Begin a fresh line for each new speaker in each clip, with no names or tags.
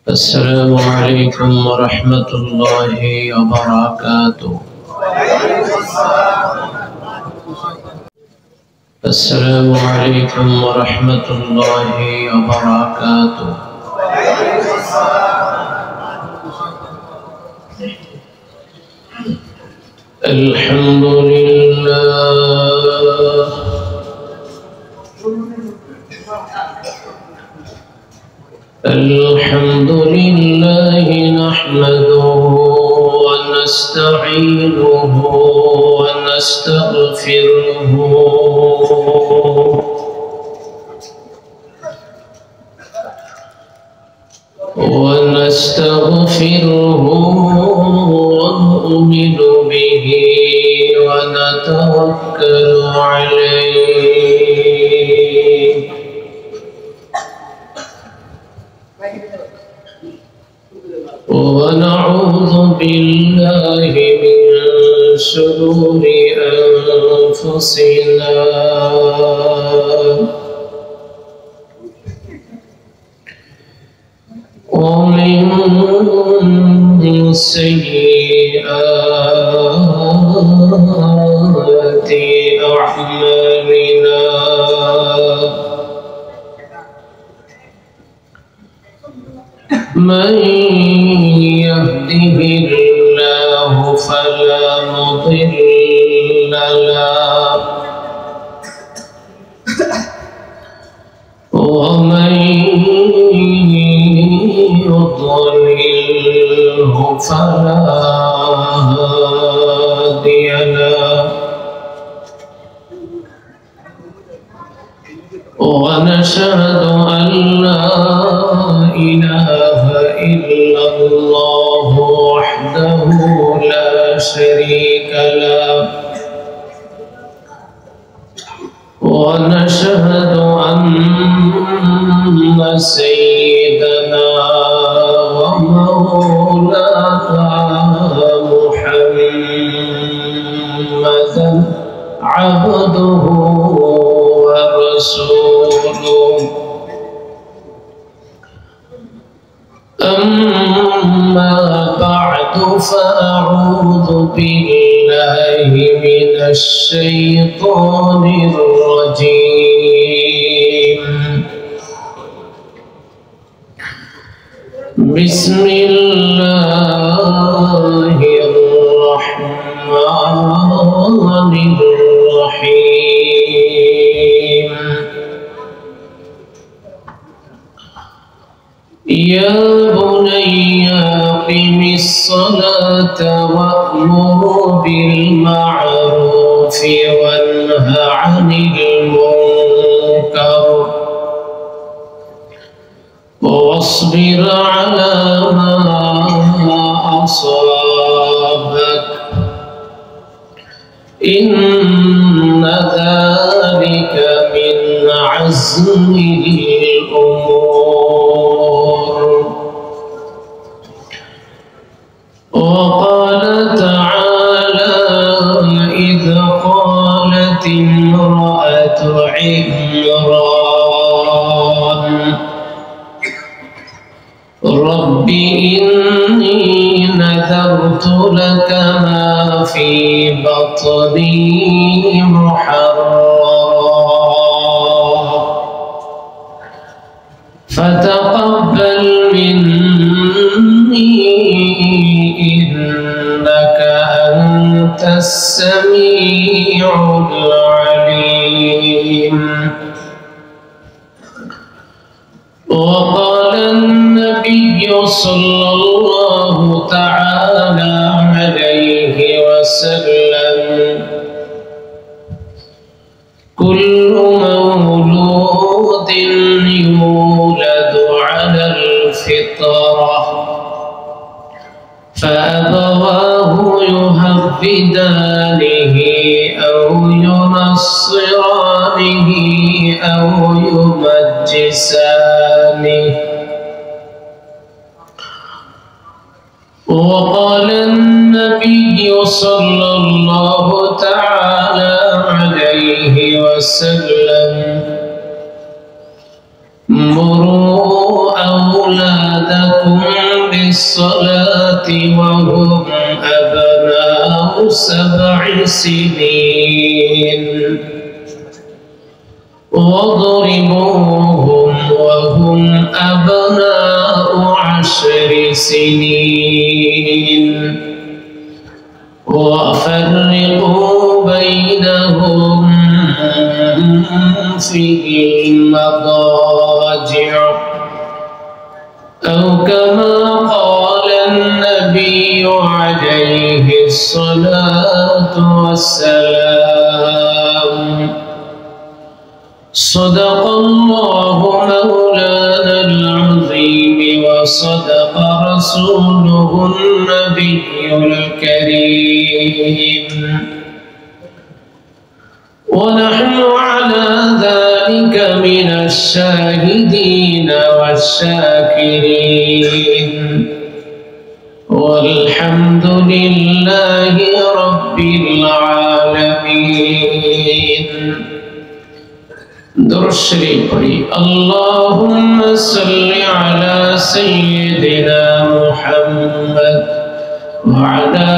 السلام عليكم ورحمة الله وبركاته. السلام عليكم ورحمة الله وبركاته. الحمد لله الحمد لله نحمده ونستعينه ونستغفره ونؤمن به ونتوكل عليه ونعوذ بالله من شرور أنفسنا ومن سيئات أعمالنا من يهده الله فلا مضل له ومن يضلله فلا هادي له ونشهد أن لا إله إلا الله وحده لا شريك له ونشهد أن سيدنا ومولانا محمدا عبده ورسوله أما بعد فأعوذ بالله من الشيطان الرجيم بسم الله الرحمن الرحيم يا بني أقم الصلاة وأمر بالمعروف وانه عن المنكر واصبر على ما أصابك إن ذلك من عزم الأمور. وقال تعالى إذ قالت امرأة عمران رب إني نذرت لك ما في بطني محررا فتقبل مني إنك أنت السميع العليم. وقال النبي صلى الله تعالى عليه وسلم كل مولود يولد على الفطرة فأبواه يهودانه أو ينصرانه أو يمجسانه. وقال النبي صلى الله تعالى عليه وسلم مروا أولادكم الصلاة وهم أبناء 7 سنين واضربوهم وهم أبناء 10 سنين وفرقوا بينهم في المضاجع أو كما قال النبي عليه الصلاة والسلام. صدق الله مولانا العظيم وصدق رسوله النبي الكريم ونحن على ذلك من الشاهدين والشاكرين والحمد لله رب العالمين. درود شریف پڑھی اللهم صل على سيدنا محمد وعلى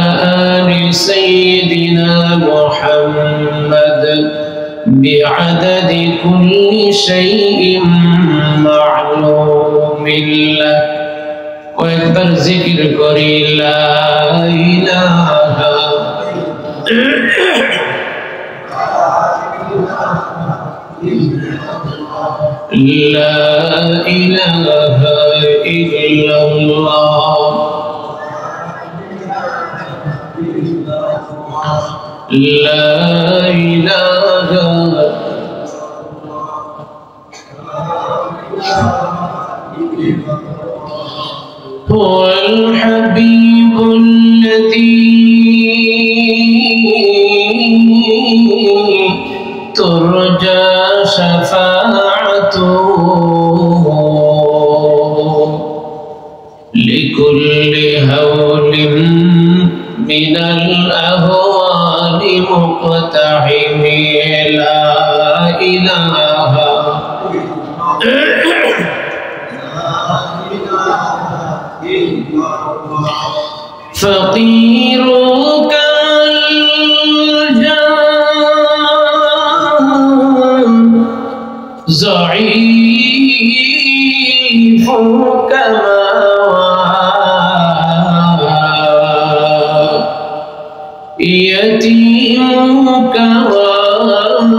آل سيدنا محمد بعدد كل شيء معلوم له. وأكبر ذكر كري لا إله لا إله إلا الله لا إله هو الحبيب الذي ترجى شفاعته لكل هول من الأهوال مقتحم لا إله فقيرك الجان ضعيفك يتيمك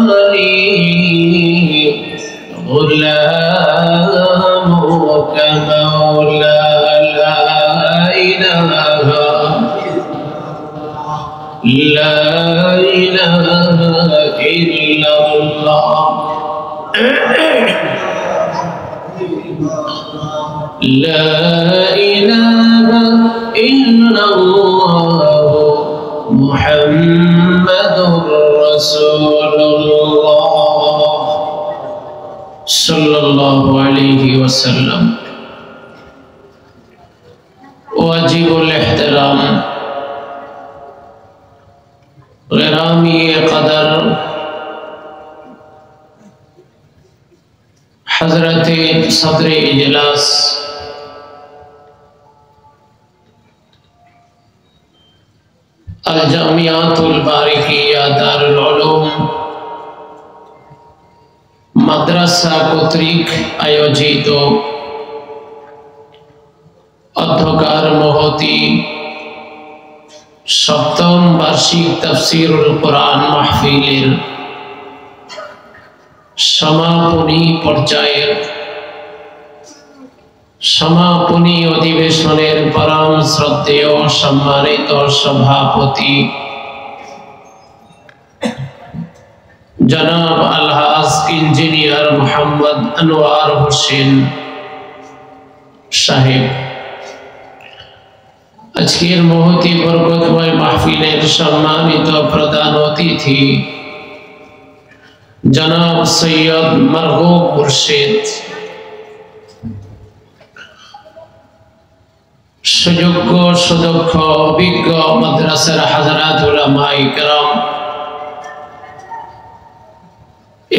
والي غلامك مولا لا إله لا إله إلا الله لا إله إلا الله محمد رسول الله صلى الله عليه وسلم. واجب الاحترام غرامی قدر حضرت صدر اجلاس আল-জামিয়াতুল বারিকিয়া দারুল উলুম মাদ্রাসা কর্তৃক আয়োজিত অধ্যকার মহতি সপ্তম বার্ষিক তাফসীরুল কোরআন মাহফিলের সমাপনী পর্যায়ের সমাপনী অধিবেশনের পরম শ্রদ্ধেয় সম্মানিত সভাপতি জনাব আলহাজ ইঞ্জিনিয়ার মোহাম্মদ আনোয়ার হোসেন সাহেব, আজকের মহতি বরকতময় মাহফিলের সম্মানিত প্রধান অতিথি জনাব সৈয়দ মারহুম মুর্শিদ, সুযোগ্য সুদক্ষ অভিজ্ঞ মাদ্রাসার হাজরাত উলামায়ে কেরাম,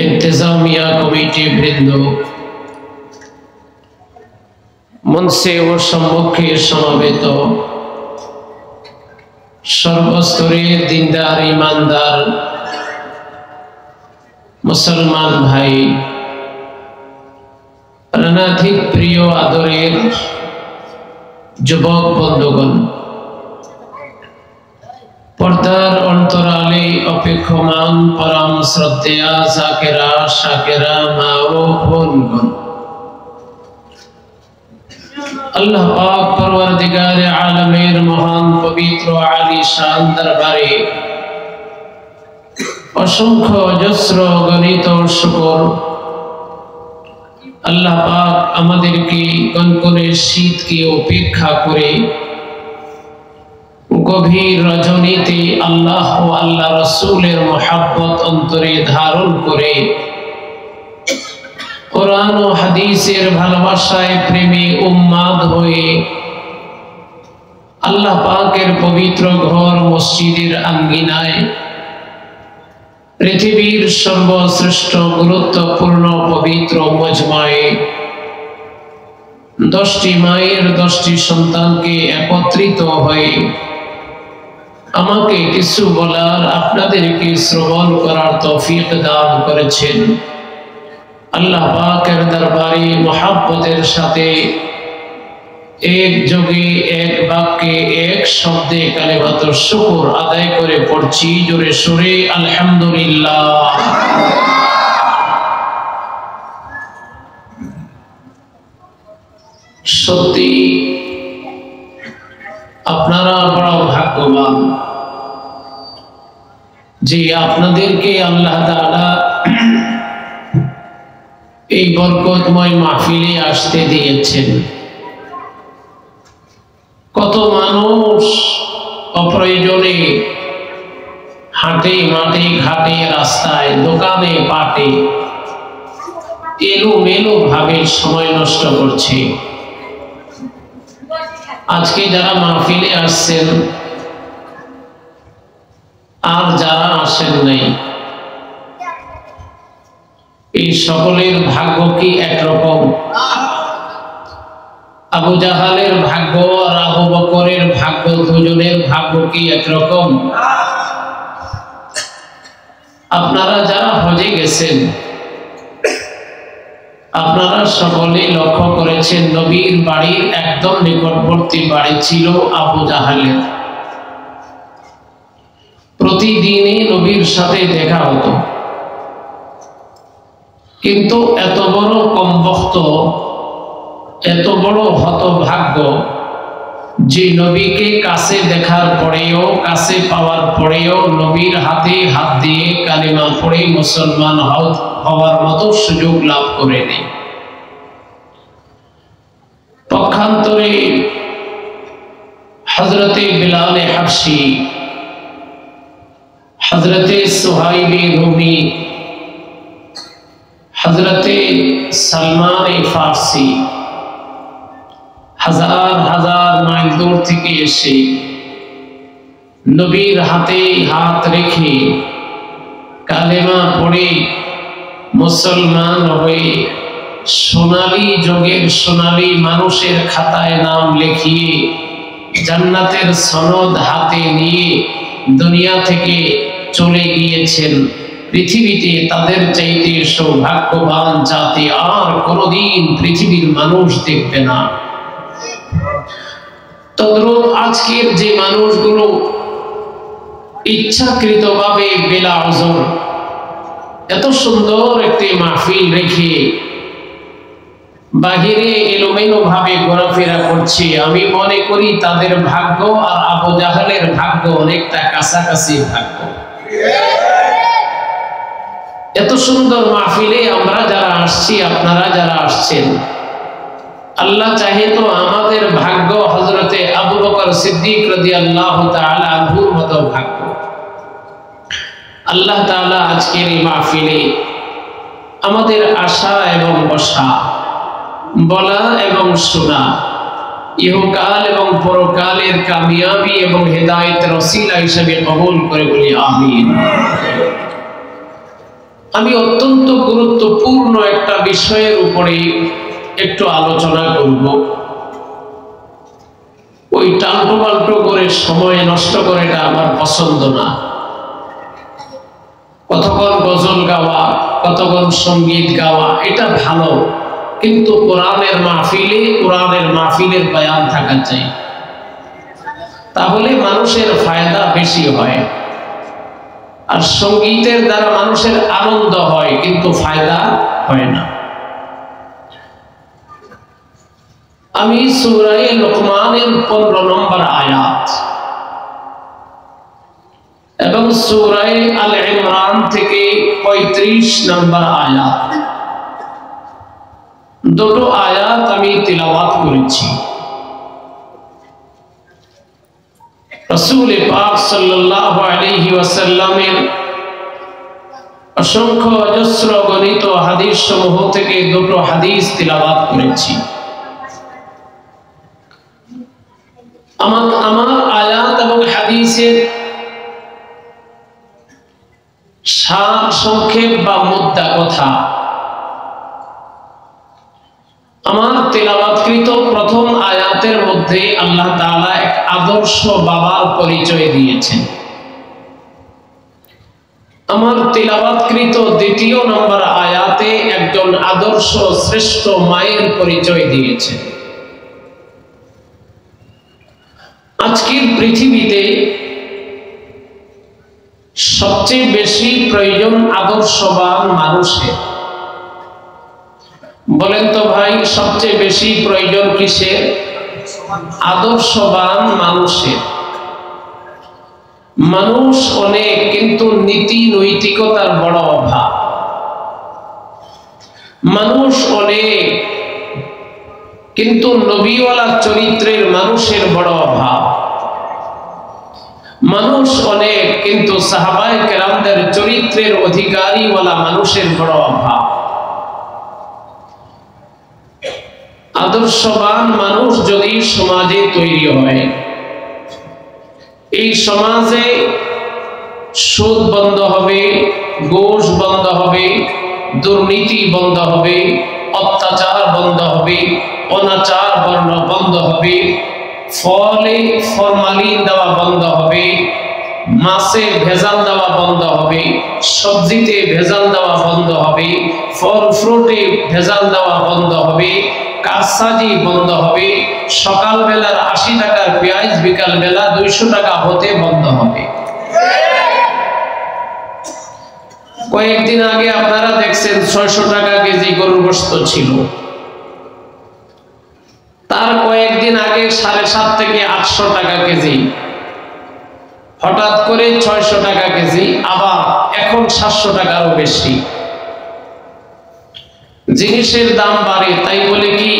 ইন্তেজামিয়া কমিটি বৃন্দ, মঞ্চে ও সম্মুখে সমবেত সর্বস্তরের দিনদার ইমানদার মুসলমান ভাই, প্রাণাধিক প্রিয় আদরের যুবক বন্ধুগণ, পর্দার অন্তরালে অপেক্ষমান পরম শ্রদ্ধেয়া জাকেরা শাকেরা মা ও বোনগণ, আল্লাহ পাক পরওয়ারদিগারে আলমের মহান পবিত্র আলিশান দরবারে অসংখ্য অজস্র গণিত শুকর। আল্লাহ পাক আমাদেরকে কনকনে শীতকে উপেক্ষা করে গভীর রজনীতে আল্লাহ ও আল্লাহ রসুলের মহাব্বত অন্তরে ধারণ করে কোরআন ও হাদিসের ভালোবাসায় প্রেমে উন্মাদ হয়ে আল্লাহ পাকের পবিত্র ঘর মসজিদের আঙ্গিনায় পৃথিবীর সর্বশ্রেষ্ঠ গুরুত্বপূর্ণ পবিত্র মজমায়ে 10টি মায়ের 10টি সন্তানকে একত্রিত হয়ে আমাকে কিছু বলার, আপনাদেরকে শ্রবণ করার তৌফিক দান করেছেন। আল্লাহ পাকের দরবারে মুহাব্বতের সাথে এক যোগে এক বাক্যে এক শব্দে কালিমাতুশ শুকর আদায় করে পড়ছি জোরে সুরে আলহামদুলিল্লাহ। সত্যি আপনারা বড় ভাগ্যবান যে আপনাদেরকে আল্লাহ তাআলা এই বরকতময় মাহফিলে আসতে দিয়েছেন। কত মানুষ অপ্রয়োজনে হাটে মাঠে ঘাটে রাস্তায় দোকানে পাটে এলোমেলো ভাবে সময় নষ্ট করছে। আজকে যারা মাহফিলে আসছেন আর যারা আসেন নাই, এই সকলের ভাগ্য কি একরকম? আবু জাহালের ভাগ্য আর আবু বকরের ভাগ্য, দুজনের ভাগ্য কি একরকম? আপনারা যারা হজে গেছেন, আপনারা সকলে লক্ষ্য করেছেন নবীর বাড়ির একদম নিকটবর্তী বাড়ি ছিল আবু জাহালের। প্রতিদিনই নবীর সাথে দেখা হতো, কিন্তু এত বড় কমবখ্ত, এত বড় হতভাগ্য যে নবীকে কাছে দেখার পরেও, কাছে পাওয়ার পরেও নবীর হাতে হাত দিয়ে কালিমা পড়ে মুসলমান হওয়ার মতো সুযোগ লাভ করেনি। পক্ষান্তরে হযরতে বিলাল হাবশী, হযরতে সুহাইব রুমি, হযরতে সালমান ফারসি হাজার হাজার মাইল দূর থেকে এসে নবীর হাতে হাত রেখে কালেমা পড়ে মুসলমান হয়ে সোনালী যুগের সোনালী মানুষের খাতায় নাম লিখিয়ে জান্নাতের সনদ হাতে নিয়ে দুনিয়া থেকে চলে গিয়েছেন। পৃথিবীতে তাদের চাইতে সৌভাগ্যবান জাতি আর কোনোদিন পৃথিবীর মানুষ দেখবে না। তদ্রূপ আজকের যে মানুষগুলো ইচ্ছাকৃতভাবে বেলা ওজর এত সুন্দর একটি মাহফিল রেখে বাহিরে এলোমেলো ভাবে ঘোরাফেরা করছে, আমি মনে করি তাদের ভাগ্য আর আবু জাহালের ভাগ্য অনেকটা কাছাকাছি ভাগ্য। এত সুন্দর মাহফিলে আমরা যারা আসছি, আপনারা যারা আসছেন, আল্লাহ চাহে তো আমাদের ভাগ্য হযরতে আবু বকর সিদ্দিক রাদিয়াল্লাহু তাআলা আনহুর মতো ভাগ্য। আল্লাহ তাআলা আজকের এই মাহফিলে আমাদের আশা এবং বসা, বলা এবং শোনা, ইহকাল এবং পরকালের কামিয়াবি এবং হেদায়েতের ওসিলা হিসেবে কবুল করে বলি আমিন। আমি অত্যন্ত গুরুত্বপূর্ণ একটা বিষয়ের উপরে একটু আলোচনা করব। ওই টাল্টো পাল্টো করে সময় নষ্ট করে এটা আমার পছন্দ না। কতক্ষণ গজল গাওয়া, কতক্ষণ সঙ্গীত গাওয়া এটা ভালো, কিন্তু কোরআনের মাহফিলের বয়ান থাকা চাই, তাহলে মানুষের ফায়দা বেশি হয়। আর সঙ্গীতের দ্বারা মানুষের আনন্দ হয় কিন্তু ফায়দা হয় না। আমি সূরা লুকমানের 15 নম্বর আয়াত এবং সূরা আল ইমরান থেকে 35 নম্বর আয়াত, দুটো আয়াত আমি তিলাওয়াত করেছি। রাসূল পাক সাল্লাল্লাহু আলাইহি ওয়াসাল্লামের অসংখ্য অজস্র গণিত হাদিস সমূহ থেকে দুটো হাদিস তিলাওয়াত করেছি। আমার আয়াত এবং হাদিসের সার সংক্ষেপ বা মুদ্রা কথা, আমার তেলাওয়াতকৃত প্রথম আয়াতের মধ্যে আল্লাহ তাআলা এক আদর্শ বাবার পরিচয় দিয়েছেন। আমার তেলাওয়াতকৃত দ্বিতীয় নম্বর আয়াতে একজন আদর্শ শ্রেষ্ঠ মায়ের পরিচয় দিয়েছেন। আজকের পৃথিবীতে সবচেয়ে বেশি প্রয়োজন আদর্শবান মানুষের। বলেন তো ভাই, সবচেয়ে বেশি প্রয়োজন কিসের? আদর্শবান মানুষের। মানুষ অনেক, কিন্তু নীতি নৈতিকতার বড় অভাব। মানুষ অনেক, কিন্তু নবীওয়ালা চরিত্রের মানুষের বড় অভাব। মানুষ অনেক, কিন্তু সাহাবায়ে কেরামদের চরিত্রের অধিকারীওয়ালা মানুষের বড় অভাব। আদর্শবান মানুষ যদি সমাজে তৈরি হয়, এই সমাজে সুদ বন্ধ হবে, ঘুষ বন্ধ হবে, দুর্নীতি বন্ধ হবে, অত্যাচার বন্ধ হবে, অনাচার বন্ধ হবে, ফলে ফরমালিন দেওয়া বন্ধ হবে, মাছে ভেজাল দেওয়া বন্ধ হবে, সবজিতে ভেজাল দেওয়া বন্ধ হবে, ফল ফ্রুটে ভেজাল দেওয়া বন্ধ হবে, কারসাজি বন্ধ হবে, সকালবেলার 80 টাকার পেঁয়াজ বিকাল বেলা 200 টাকা হতে বন্ধ হবে। কয়েকদিন আগে আপনারা দেখছেন 600 টাকা কেজি গরুর গোশত ছিল, তার কয়েকদিন আগে 7.5 থেকে 800 টাকা কেজি, হঠাৎ করে 600 টাকা কেজি, আবার এখন 700 টাকারও বেশি। জিনিসের দাম বাড়ে, তাই বলে কি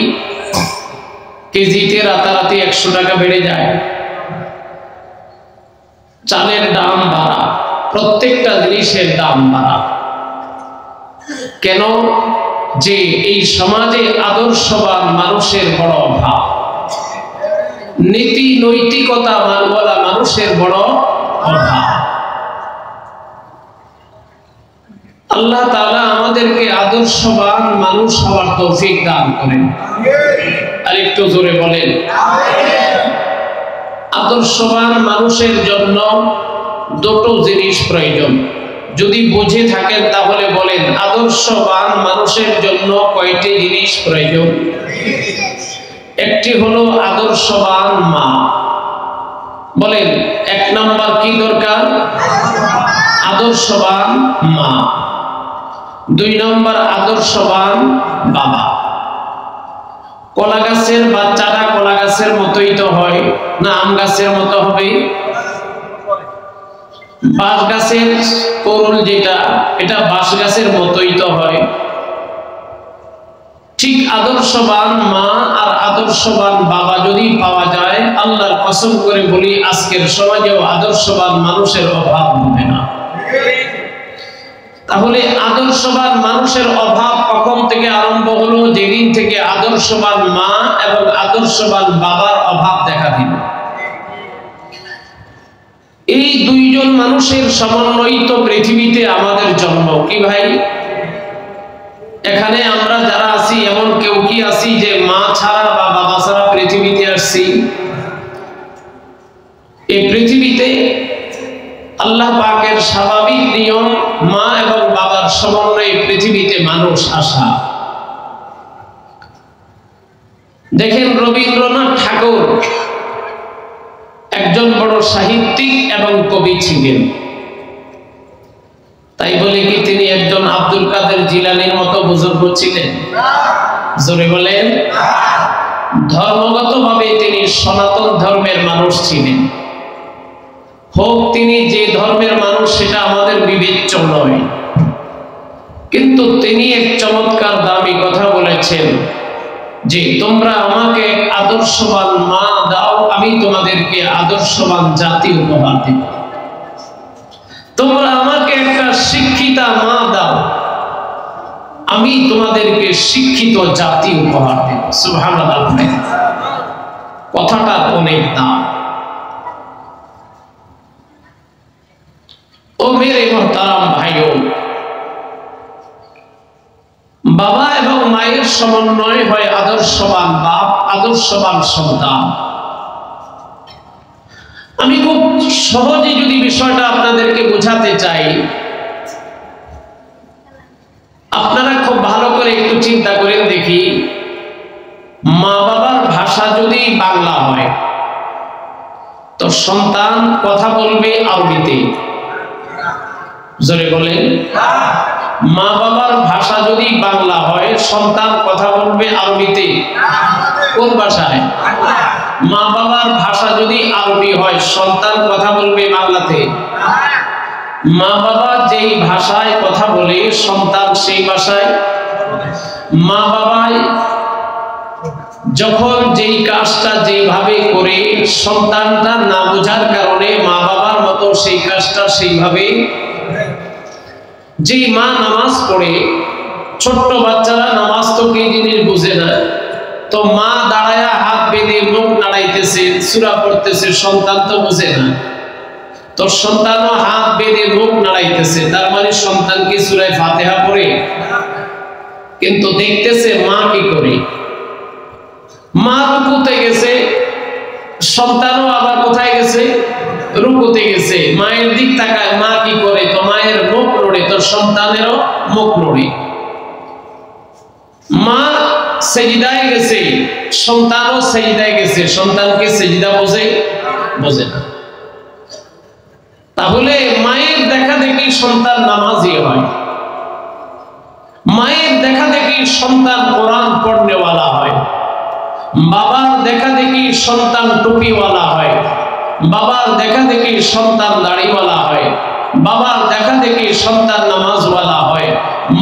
কেজিতে রাতারাতি 100 টাকা বেড়ে যায়? চালের দাম বাড়া, প্রত্যেকটা জিনিসের দাম বাড়া। কেন? যে এই সমাজে আদর্শবান মানুষের বড় অভাব, নীতি নৈতিকতা মানওয়ালা মানুষের বড় অভাব। আল্লাহ তাআলা আমাদেরকে আদর্শবান মানুষ হওয়ার তৌফিক দান করেন। আর একটু জোরে বলেন আমিন। আদর্শবান মানুষের জন্য দুটো জিনিস প্রয়োজন। যদি বুঝে থাকেন তাহলে বলেন, আদর্শবান মানুষের জন্য কয়টি জিনিস প্রয়োজন? একটি হলো আদর্শবান মা। বলেন, 1 নাম্বার কি দরকার? আদর্শবান মা। 2 নাম্বার আদর্শবান বাবা। কলা গাছের বাচ্চাটা কলা গাছের মতোই তো হয় না, আম গাছের মতো হবে? বাঁশ গাছের করুল যেটা, এটা বাঁশ গাছের মতোই তো হয়। ঠিক আদর্শবান মা আর আদর্শবান বাবা যদি পাওয়া যায়, আল্লাহর কসম করে বলি আজকের সমাজেও আদর্শবান মানুষের অভাব হবে না। তাহলে আদর্শবান মানুষের অভাব কখন থেকে আরম্ভ হলো? যেদিন থেকে আদর্শবান মা এবং আদর্শবান বাবার অভাব দেখা দিল। এই দুইজন মানুষের সমন্বয়িত পৃথিবীতে আমাদের জন্ম। কি ভাই, এখানে আমরা যারা আছি এমন কেউ কি আছি যে মা ছাড়া বা বাবা ছাড়া পৃথিবীতে আসছি? মা এবং বাবার সমন্বয়ে পৃথিবীতে মানুষ আসা। দেখেন, রবীন্দ্রনাথ ঠাকুর একজন বড় সাহিত্যিক এবং কবি ছিলেন। তাই বলে কি তিনি একজন আব্দুল কাদের জিলানীর মতো বুজুর্গ ছিলেন? জোরে বলেন। ধর্মগতভাবে তিনি সনাতন ধর্মের মানুষ ছিলেন। হোক তিনি যে ধর্মের মানুষ সেটা আমাদের বিবেচ্য নয়, কিন্তু তিনি এক চমৎকার দামি কথা বলেছেন যে তোমরা আমাকে এক আদর্শবান মা দাও, আমি তোমাদেরকে আদর্শবান জাতি উপহার দেব। তোমরা আমাকে একটা শিক্ষিতা মা দাও, আমি তোমাদেরকে শিক্ষিত জাতি উপহার দেব। সুবহানাল্লাহ। কথাটা অনেক দাম। ও মেরে মোহতারাম ভাইও, বাবা এবং মায়ের সমন্বয় হয় আদর্শবান বাপ, আদর্শবান সন্তান। আমি খুব সহজে যদি বিষয়টা আপনাদেরকে বোঝাতে চাই, আপনারা খুব ভালো করে একটু চিন্তা করেন দেখি, মা বাবার ভাষা যদি বাংলা হয় তো সন্তান কথা বলবে আরবিতে। জোরে বলেন। মা বাবার ভাষা যদি বাংলা হয় সন্তান কথা বলবে আরবিতে। কোন ভাষায়? মা বাবার ভাষা যদি আরবি হয় সন্তান কথা বলবে বাংলাতে। মা বাবা যেই ভাষায় কথা বলে সন্তান সেই ভাষায়। মা বাবাই যখন যেই কাজটা যেভাবে করে সন্তানটা না বোঝার কারণে মা বাবার মতো সেই কাজটা সেইভাবে। যে মা নামাজ পড়ে, ছোট্ট বাচ্চারা নামাজ তো কি জিনিস বুঝে না, তো মা দাঁড়ায়া হাত বেঁধে মুখ নাড়াইতেছে, সূরা পড়তেছে, সন্তান তো বুঝে না, তো সন্তানও হাত বেঁধে মুখ নাড়াইতেছে, তার মানে সন্তান কি সূরা ফাতিহা পড়ে? কিন্তু দেখতেছে মা কি করে। মা রুকুতে গেছে, সন্তানও আবার কোথায় গেছে? রুকুতে গেছে। মায়ের দিক তাকায়, মা কি করে? তো মায়ের মুখ নড়ে, তো সন্তানেরও মুখ নড়ে। মা সেজদায় গেছে, সন্তানও সেজদায় গেছে, সন্তানকে সেজদা বোঝে? বোঝে না। তাহলে মায়ের দেখা দেখি সন্তান নামাজি হয়, মায়ের দেখা দেখি সন্তান কোরআন পড়নেওয়ালা হয়, বাবার দেখা দেখি সন্তান টুপিওয়ালা হয়, বাবার দেখা দেখি সন্তান দাড়িওয়ালা হয়, বাবার দেখা দেখি সন্তান নামাজওয়ালা হয়।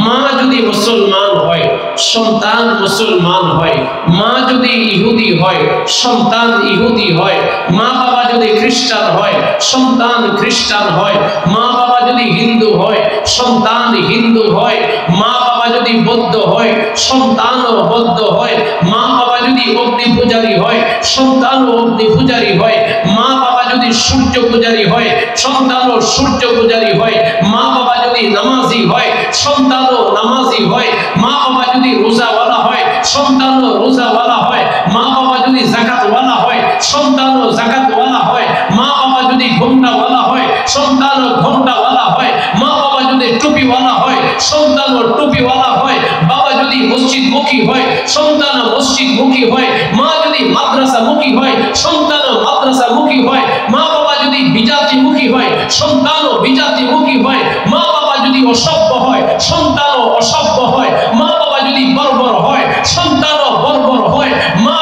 মা যদি মুসলমান হয় সন্তান মুসলমান হয়, মা যদি ইহুদি হয় সন্তান ইহুদি হয়, মা বাবা যদি খ্রিস্টান হয় সন্তান খ্রিস্টান হয়, মা বাবা যদি হিন্দু হয় সন্তান হিন্দু হয়, মা বাবা যদি বৌদ্ধ হয় সন্তানও বৌদ্ধ হয়, মা বাবা যদি অগ্নি পূজারী হয় সন্তানও অগ্নি পূজারী হয়, মা বাবা যদি সূর্য পূজারী হয় সন্তানও সূর্য পূজারী হয়, মা বাবা যদি নামাজি হয় সন্তানও নামাজি হয়, মা বাবা যদি রোজাওয়ালা হয় সন্তানও রোজাওয়ালা হয়, মা বাবা যদি যাকাতওয়ালা হয় সন্তানও যাকাতওয়ালা হয়, মা বাবা যদি ঘোমটাওয়ালা হয় সন্তানও ঘোমটাওয়ালা হয়, মা বাবা যদি টুপিওয়ালা হয় সন্তানও টুপিওয়ালা হয়, বাবা যদি মসজিদমুখী হয় সন্তানও মসজিদমুখী হয়, মা যদি মাদ্রাসামুখী হয় সন্তানও মাদ্রাসামুখী হয়, মা বাবা যদি বিজাতিমুখী হয় সন্তানও বিজাতিমুখী হয়, মা বাবা যদি অসভ্য হয় সন্তানও অসভ্য হয়, মা বাবা যদি বর্বর হয় সন্তানও বর্বর হয়, মা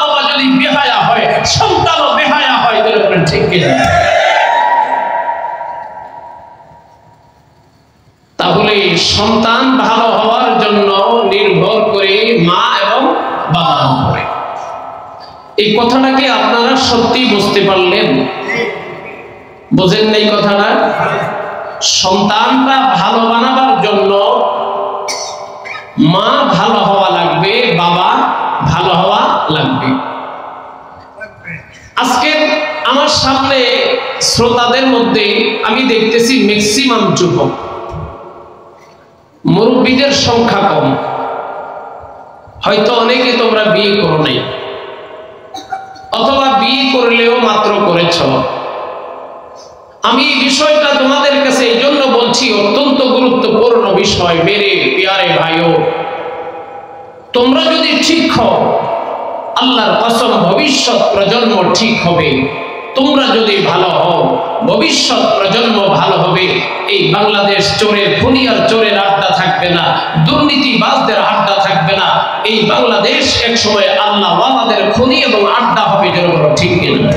বাবা যদি বেহায়া হয় সন্তানও বেহায়া হয়। বলেন ঠিক কিনা? তাহলে সন্তান ভালো হওয়ার জন্য নির্ভর করে মা এবং বাবার উপরে। এই কথাটাকে আপনারা সত্যি বুঝতে পারলেন? বোঝেন না এই কথাটা? সন্তানটা ভালো বানাবার জন্য মা ভালো হওয়া লাগবে, বাবা ভালো হওয়া লাগবে। আজকে আমার সামনে শ্রোতাদের মধ্যে আমি দেখতেছি ম্যাক্সিমাম যুবক, মুরব্বীদের সংখ্যা কম। হয়তো অনেকে তোমরা বিয়ে করো নাই, অথবা বিয়ে করলেও মাত্র করেছ। আমি এই বিষয়টা তোমাদের কাছে এই জন্য বলছি, অত্যন্ত গুরুত্বপূর্ণ বিষয়। মেরে প্যারে ভাইও, তোমরা যদি ঠিক হও, আল্লাহর কসম ভবিষ্যৎ প্রজন্ম ঠিক হবে। তোমরা যদি ভালো হও, ভবিষ্যৎ প্রজন্ম ভালো হবে। এই বাংলাদেশ চোরের খুনি আর চোরের আড্ডা থাকবে না, দুর্নীতিবাজদের আড্ডা থাকবে না। এই বাংলাদেশ এক সময় আল্লাহ ওয়ালাদের খুনি এবং আড্ডা হবে। যেন ঠিক কিনা?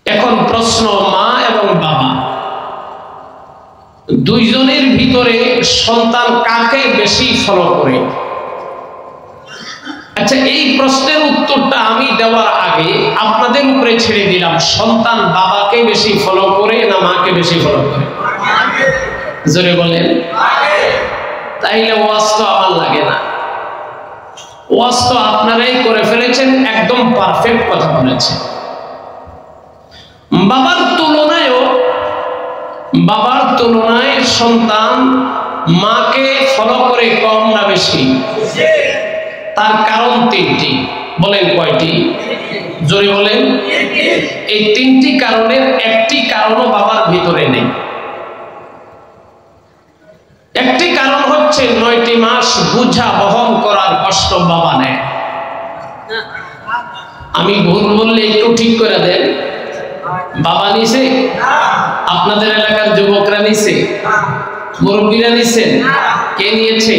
এখন প্রশ্ন, মা এবং বাবা দুইজনের ভিতরে সন্তান কাকে বেশি ফলো করে? আচ্ছা, এই প্রশ্নের উত্তরটা আমি দেওয়ার আগে আপনাদের উপরে ছেড়ে দিলাম, সন্তান বাবাকে বেশি ফলো করে না মাকে বেশি ফলো করে? জোরে বলেন। তাইলে ওয়াজ তো আমার লাগে না, ওয়াজ তো আপনারাই করে ফেলেছেন, একদম পারফেক্ট কথা বলেছেন। বাবার তুলনায় সন্তান মাকে ফলো করে কম না বেশি? তার কারণ তিনটি। বলেন কয়টি? জোরে বলেন। এই তিনটি কারণের একটি কারণও বাবার ভিতরে নেই। একটি কারণ হচ্ছে 9টি মাস বোঝা বহন করার কষ্ট বাবা নেয়। আমি ভুল বললে একটু ঠিক করে দেন। বাবা নিছে? আপনাদের এলাকার যুবকরা নিছে? মুরব্বীরা নিছেন? কে নিয়েছে?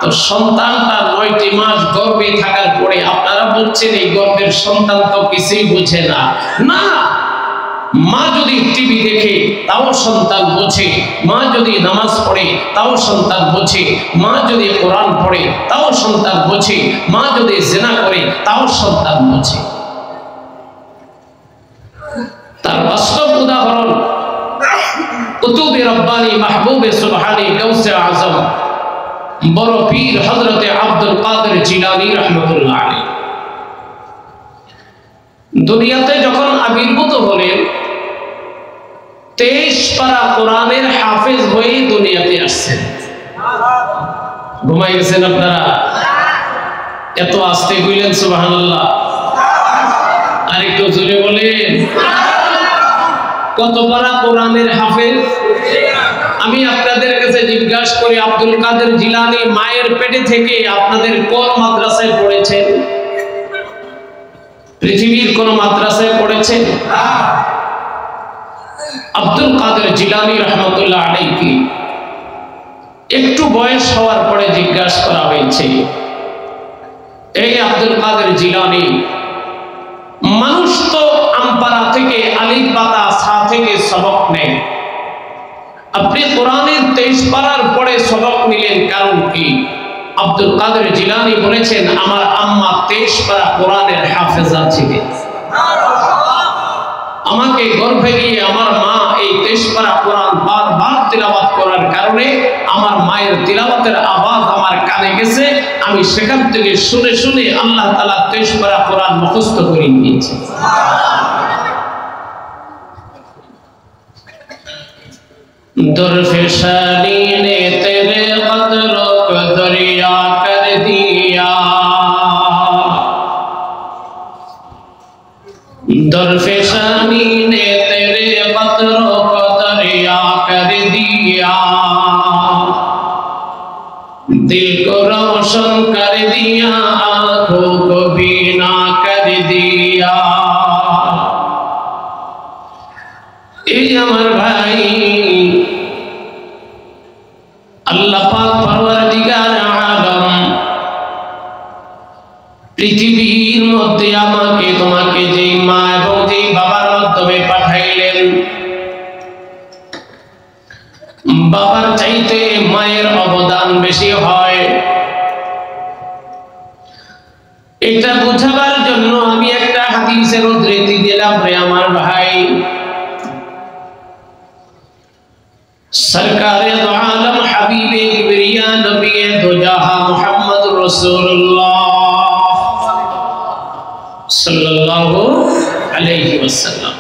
তো সন্তানটা 9টি মাস গর্ভে থাকার পরে আপনারা বলছেন এই গর্ভের সন্তান তো কিছুই বুঝে না। না, মা যদি টিভি দেখে তাও সন্তান বোঝে, মা যদি নামাজ পড়ে তাও সন্তান বোঝে, মা যদি কোরআন পড়ে তাও সন্তান বোঝে, মা যদি জিনা করে তাও সন্তান বোঝে। তার বাস্তব উদাহরণ কুতুবে রব্বানি মাহবুবে সুবহানি গাউসে আজম বড় পীর হযরতে আব্দুল কাদের জিলানী রাহমাতুল্লাহ আলাইহি দুনিয়াতে যখন আবির্ভূত হলেন 23 পারা কোরআনের হাফেজ হয়ে দুনিয়াতে আসছেন। ঘুমাই গেছেন আপনারা? এত আস্তে কইলেন সুবহানাল্লাহ। আরেকটু জোরে বলেন। কত পারা কোরআনের হাফেজ? আমি আপনাদের কাছে জিজ্ঞাসা করি, আব্দুল কাদের জিলানী মায়ের পেটে থেকে আপনাদের কোন মাদ্রাসায় পড়েছেন? পৃথিবীর কোন মাদ্রাসায় পড়েছেন? আব্দুল কাদের জিলানী রাহমাতুল্লাহ আলাইহি একটু বয়স হওয়ার পরে জিজ্ঞাসা করা হয়েছে, এই আব্দুল কাদের জিলানী, মানুষ তো আমপারা থেকে আলিফ বাতা সা থেকে সবক নেয়, আপনি কোরআনের 23 পারার পরে সবক নিলেন, কারণ কি? আব্দুল কাদের জিলানী বলেছেন, আমার আম্মা 23 পারা কোরআনের হাফেজা ছিলেন। আমাকে গর্ভে গিয়ে আমার মা এই 23 পারা কোরআন বারবার তিলাওয়াত করার কারণে আমার মায়ের তিলাওয়াতের আওয়াজ আমার কানে গেছে, আমি সেখান থেকে শুনে শুনে আল্লাহ তাআলা 23 পারা কোরআন মুখস্থ করে নিয়েছি। दरफेशानी ने तेरे कदरों को दरिया कर दिया, दरफेशानी ने तेरे कदरों को दरिया कर दिया, दिल को रोशन कर दिया, आंखों को बीना कर दिया। এই আমার ভাই, আল্লাহ পাক পরওয়ারদিগার আলম পৃথিবীর মধ্যে আমাকে তোমাকে যে মা এবং যে বাবার মাধ্যমে পাঠাইলেন, বাবার চাইতে মায়ের অবদান বেশি হয়। এটা বুঝাবার জন্য আমি একটা হাদিসের উদ্ধৃতি দিলাম রে আমার ভাই। सरकारे दो आलम हबीबे किबरिया नबीए दो जहां मुहम्मद रसूलुल्लाह सल्लल्लाहु अलैहि वसल्लम,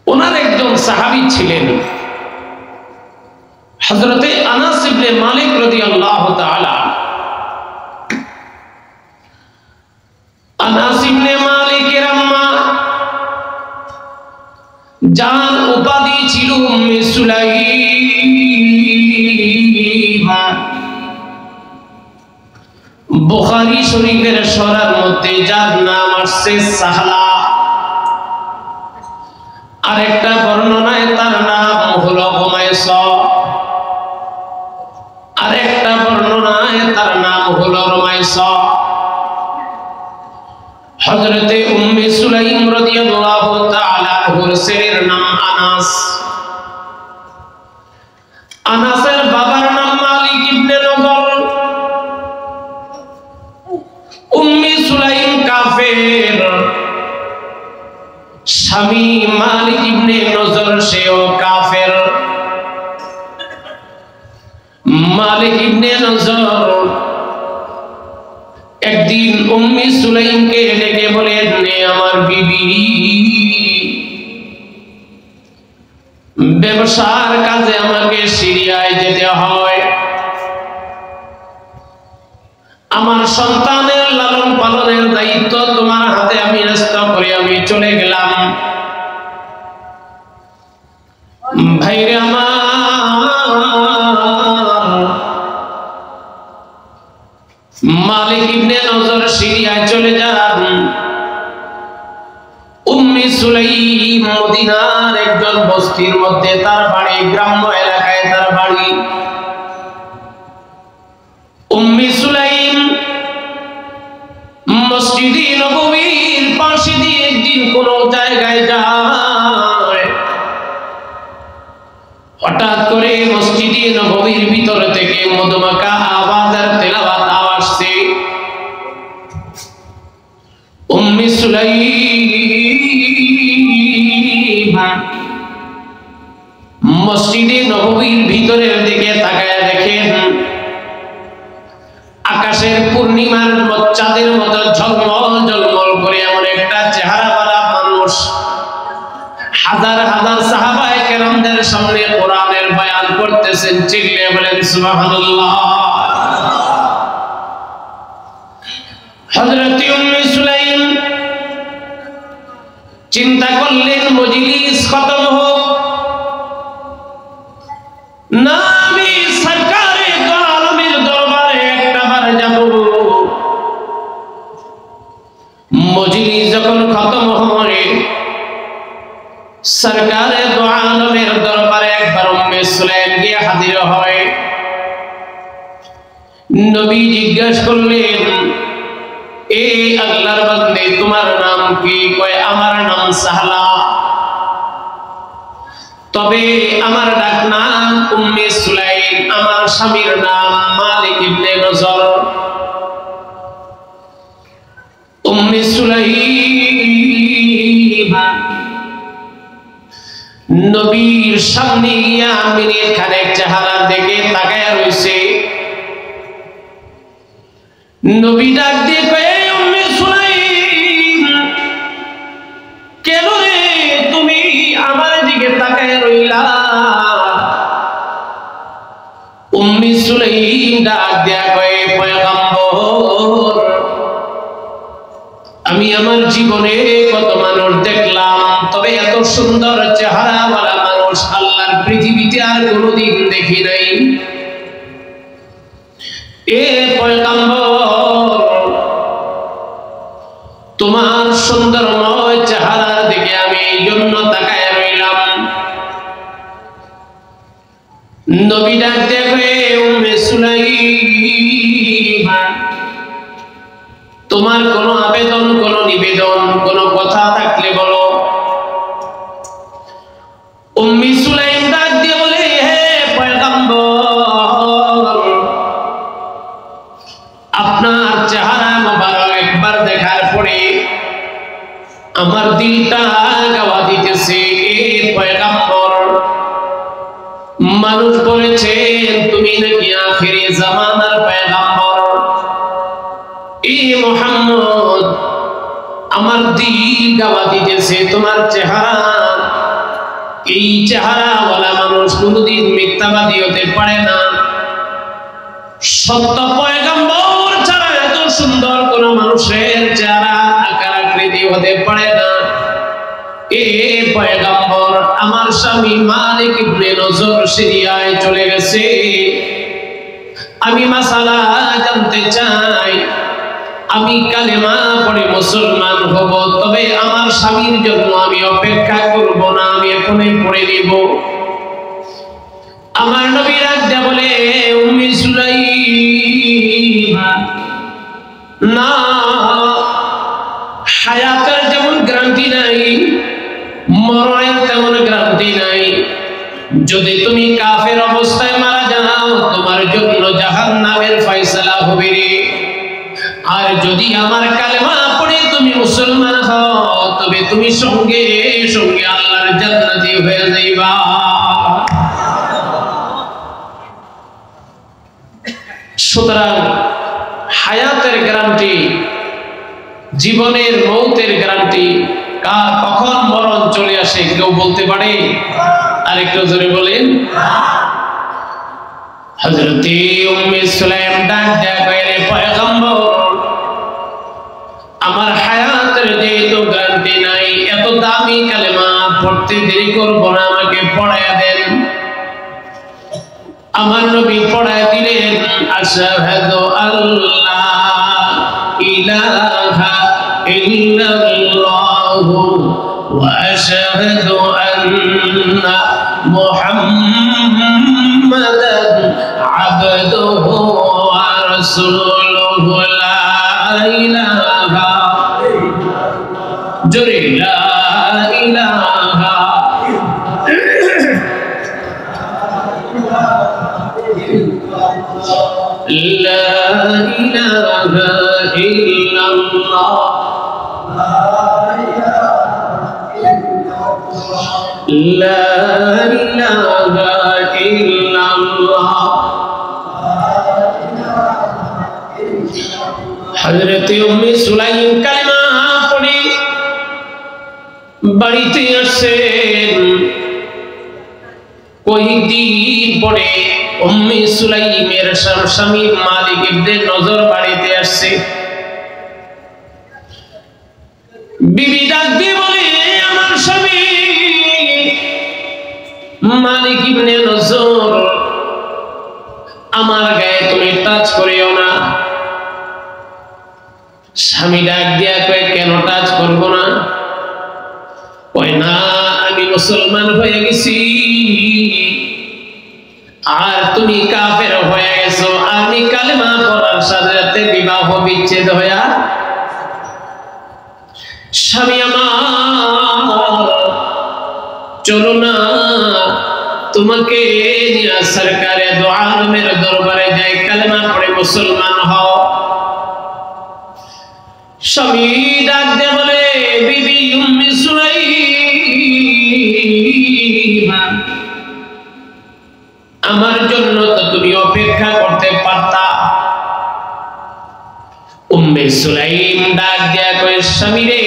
ওনার একজন সাহাবী ছিলেন হযরতে আনাস ইবনে মালিক রাদিয়াল্লাহু তাআলা। যার উপাধি ছিল উম্মে সুলাইম। বুখারী শরীফের সরার মধ্যে যার নাম আসছে সাহলা, আরেকটা বর্ণনায় তার নাম হলো হুমায়সা, আরেকটা বর্ণনায় তার নাম হলো রুমাইসা। হযরতে উম্মে সুলাইম রাদিয়াল্লাহু তাআলা আনহুর ছেলের নাম আনাস। আনাসের বাবার নাম মালিক ইবনে নজর। উম্মে সুলাইম কাফের, স্বামী মালিক ইবনে নজর সেও কাফের। মালিক ইবনে নজর একদিন উম্মে সুলাইমকে ডেকে বলেন, আমার বিবি ব্যবসার কাজে আমাকে সিরিয়ায় যেতে হয়, আমার সন্তানের লালন পালনের দায়িত্ব তোমার হাতে আমি ন্যস্ত করে আমি চলে গেলাম। ভাইরে আমার, মালিক ইবনে নজর সিরিয়ায় চলে যান। উম্মে সুলাইম মদিনার একজন বস্তির মধ্যে তার বাড়ি, গ্রাম্য এলাকায় তার বাড়ি। উম্মে সুলাইম মসজিদে নববীর পাশে দিয়ে একদিন কোন জায়গায় যায়। হঠাৎ করে মসজিদে নববীর ভিতর থেকে মধুমাখা আওয়াজ আর তেলাওয়াত আওয়াজ আসছে। উম্মে সুলাইম মসজিদে নববীর ভিতরের দিকে তাকায় দেখেন আকাশের পূর্ণিমার চাঁদের মতো ঝলমল ঝলমল করে এমন একটা চেহারাওয়ালা মানুষ হাজার হাজার সাহাবায়ে কেরামদের সামনে কোরআনের বয়ান করতেছেন। চিল্লে বলেন সুবহানাল্লাহ। হযরত উম্মে সুলাইম চিন্তা করলেন মজলিস খতম হোক না, আমি সরকারে দো আলমের দরবারে একটাবার যাব। মজলিস যখন খতম হয় সরকারে দো আলমের দরবারে একবার উম্মে সুলাইম গিয়ে হাজির হয়। নবী জিজ্ঞাসা করলেন, এ আল্লাহর বান্দে তোমার নাম কি? কয় আমার নাম সাহলা, তবে আমার ডাক নাম উম্মে সুলাইম, আমার স্বামীর নাম মালিক ইবনে নজর। উম্মে সুলাইম নবীর সামনে গিয়া মিনিট খানেক চেহারা দেখে তাকায়া রইছে। নবী ডাক দিয়ে কয়, উম্মে সুলাইম কেন রে তুমি আমার দিকে তাকায় রইলা? উম্মে সুলাইম ডাক দিয়া কয়, পয়গম্বর আমি আমার জীবনে কত মানুষ দেখলাম, তবে এত সুন্দর চেহারাওয়ালা মানুষ আল্লাহর পৃথিবীতে আর কোনোদিন দেখি নাই। এ পয়গম্বর তোমার সুন্দরময় চেহারার দিকে আমি এই জন্য তাকায় রইলাম। নবী ডাক দেখে, উম্মে সুলাইম তোমার কোনো আবেদন, কোনো নিবেদন, কোনো কথা থাকলে বলো। উম্মে সুলাইম ডাক দিয়ে বলে, হে পয়গম্বর আপনার চেহারা মোবারক একবার দেখার পরে আমার দিলটা গাওয়া দিতেছে। এ পয়গম্বর মানুষ বলেছেন তুমি নাকি আখিরি জামানার পয়গম্বর। এ মুহাম্মদ আমার দিল গাওয়া দিতেছে তোমার চেহারা, এই চেহারাওয়ালা মানুষ কোনদিন মিথ্যাবাদী হতে পারে না। সত্য পয়গম্বর ছাড়া এত সুন্দর কোন মানুষের চেহারা আকার আকৃতি হতে পারে না। এ পয়গম্বর স্বামী মালিক ইবনে নজর সিরিয়ায় চলে গেছে। আমি মাসালা জানতে চাই, আমি কালেমা পড়ে মুসলমান হব, তবে আমার স্বামীর জন্য আমি অপেক্ষা করব না, আমি এখনই পড়ে নিব। আমার নবী রাজা বলে, উম্মে সুলাইমা, না, হায়াতের যেমন গ্যারান্টি নাই, মরণের তেমন গ্যারান্টি নাই। যদি তুমি কাফের অবস্থায় মারা যাও, তোমার জন্য জাহান্নামের ফয়সালা হবে রে। আর যদি আমার কালেমা পড়ে তুমি মুসলমান হও, তবে তুমি সঙ্গে সঙ্গে আল্লাহর জান্নাতি হয়ে যাইবা। সুতরাং হায়াতের গ্যারান্টি, জীবনের মৌতের গ্যারান্টি, কার কখন মরণ চলে আসে কেউ বলতে পারে? আরেকটু জোরে বলেন। হযরত উম্মে সুলাইম ডাক দেয়া কইলে, পয়গম্বর, আমার হায়াতের যেহেতু গ্যারান্টি নাই, এত দামি কালেমা পড়তে দেরি করব না, আমাকে পড়ায়া দেন। আমার নবী পড়ায় দিলেন, আশহাদু আল্লা ইলাহা ইল্লাল্লাহু ওয়া আশহাদু আন্না মুহাম্মাদান আবদুহু ওয়া রাসূলুহু, লা ইলাহা জোরে লা ইলাহা لا إله إلا الله لا إله إلا الله। হযরত উম্মে সুলাইম কালেমা পড়ে বাড়িতে আসেন। কয়েকদিন পরে উম্মে সুলাইমের স্বামী মালিক ইবনে নজর বাড়িতে আসছে। বিবি ডাক দিয়ে বলে, আমার স্বামী মালিক ইবনে নজর, আমার গায়ে তুমি টাচ করিও না। স্বামী ডাক দিয়া কয়, কেন টাচ করব না? কয়, না, আমি মুসলমান হয়ে গেছি, আর তুমি কাফের হয়ে গেছো। আমি কালেমা পড়ার সাথে সাথে বিবাহ বিচ্ছেদ হইয়া, স্বামী আমার, চলো না, তোমাকে নিয়ে সরকারে দো আলমের দরবারে যাই, কালেমা পড়ে মুসলমান হও। স্বামী ডাক দিয়ে বলে, বিবি উম্মে সুলাইমা, আমার জন্য তো তুমি অপেক্ষা করতে পারতা। উম্মে সুলাইম ডাক দিয়া কয়, স্বামী রে,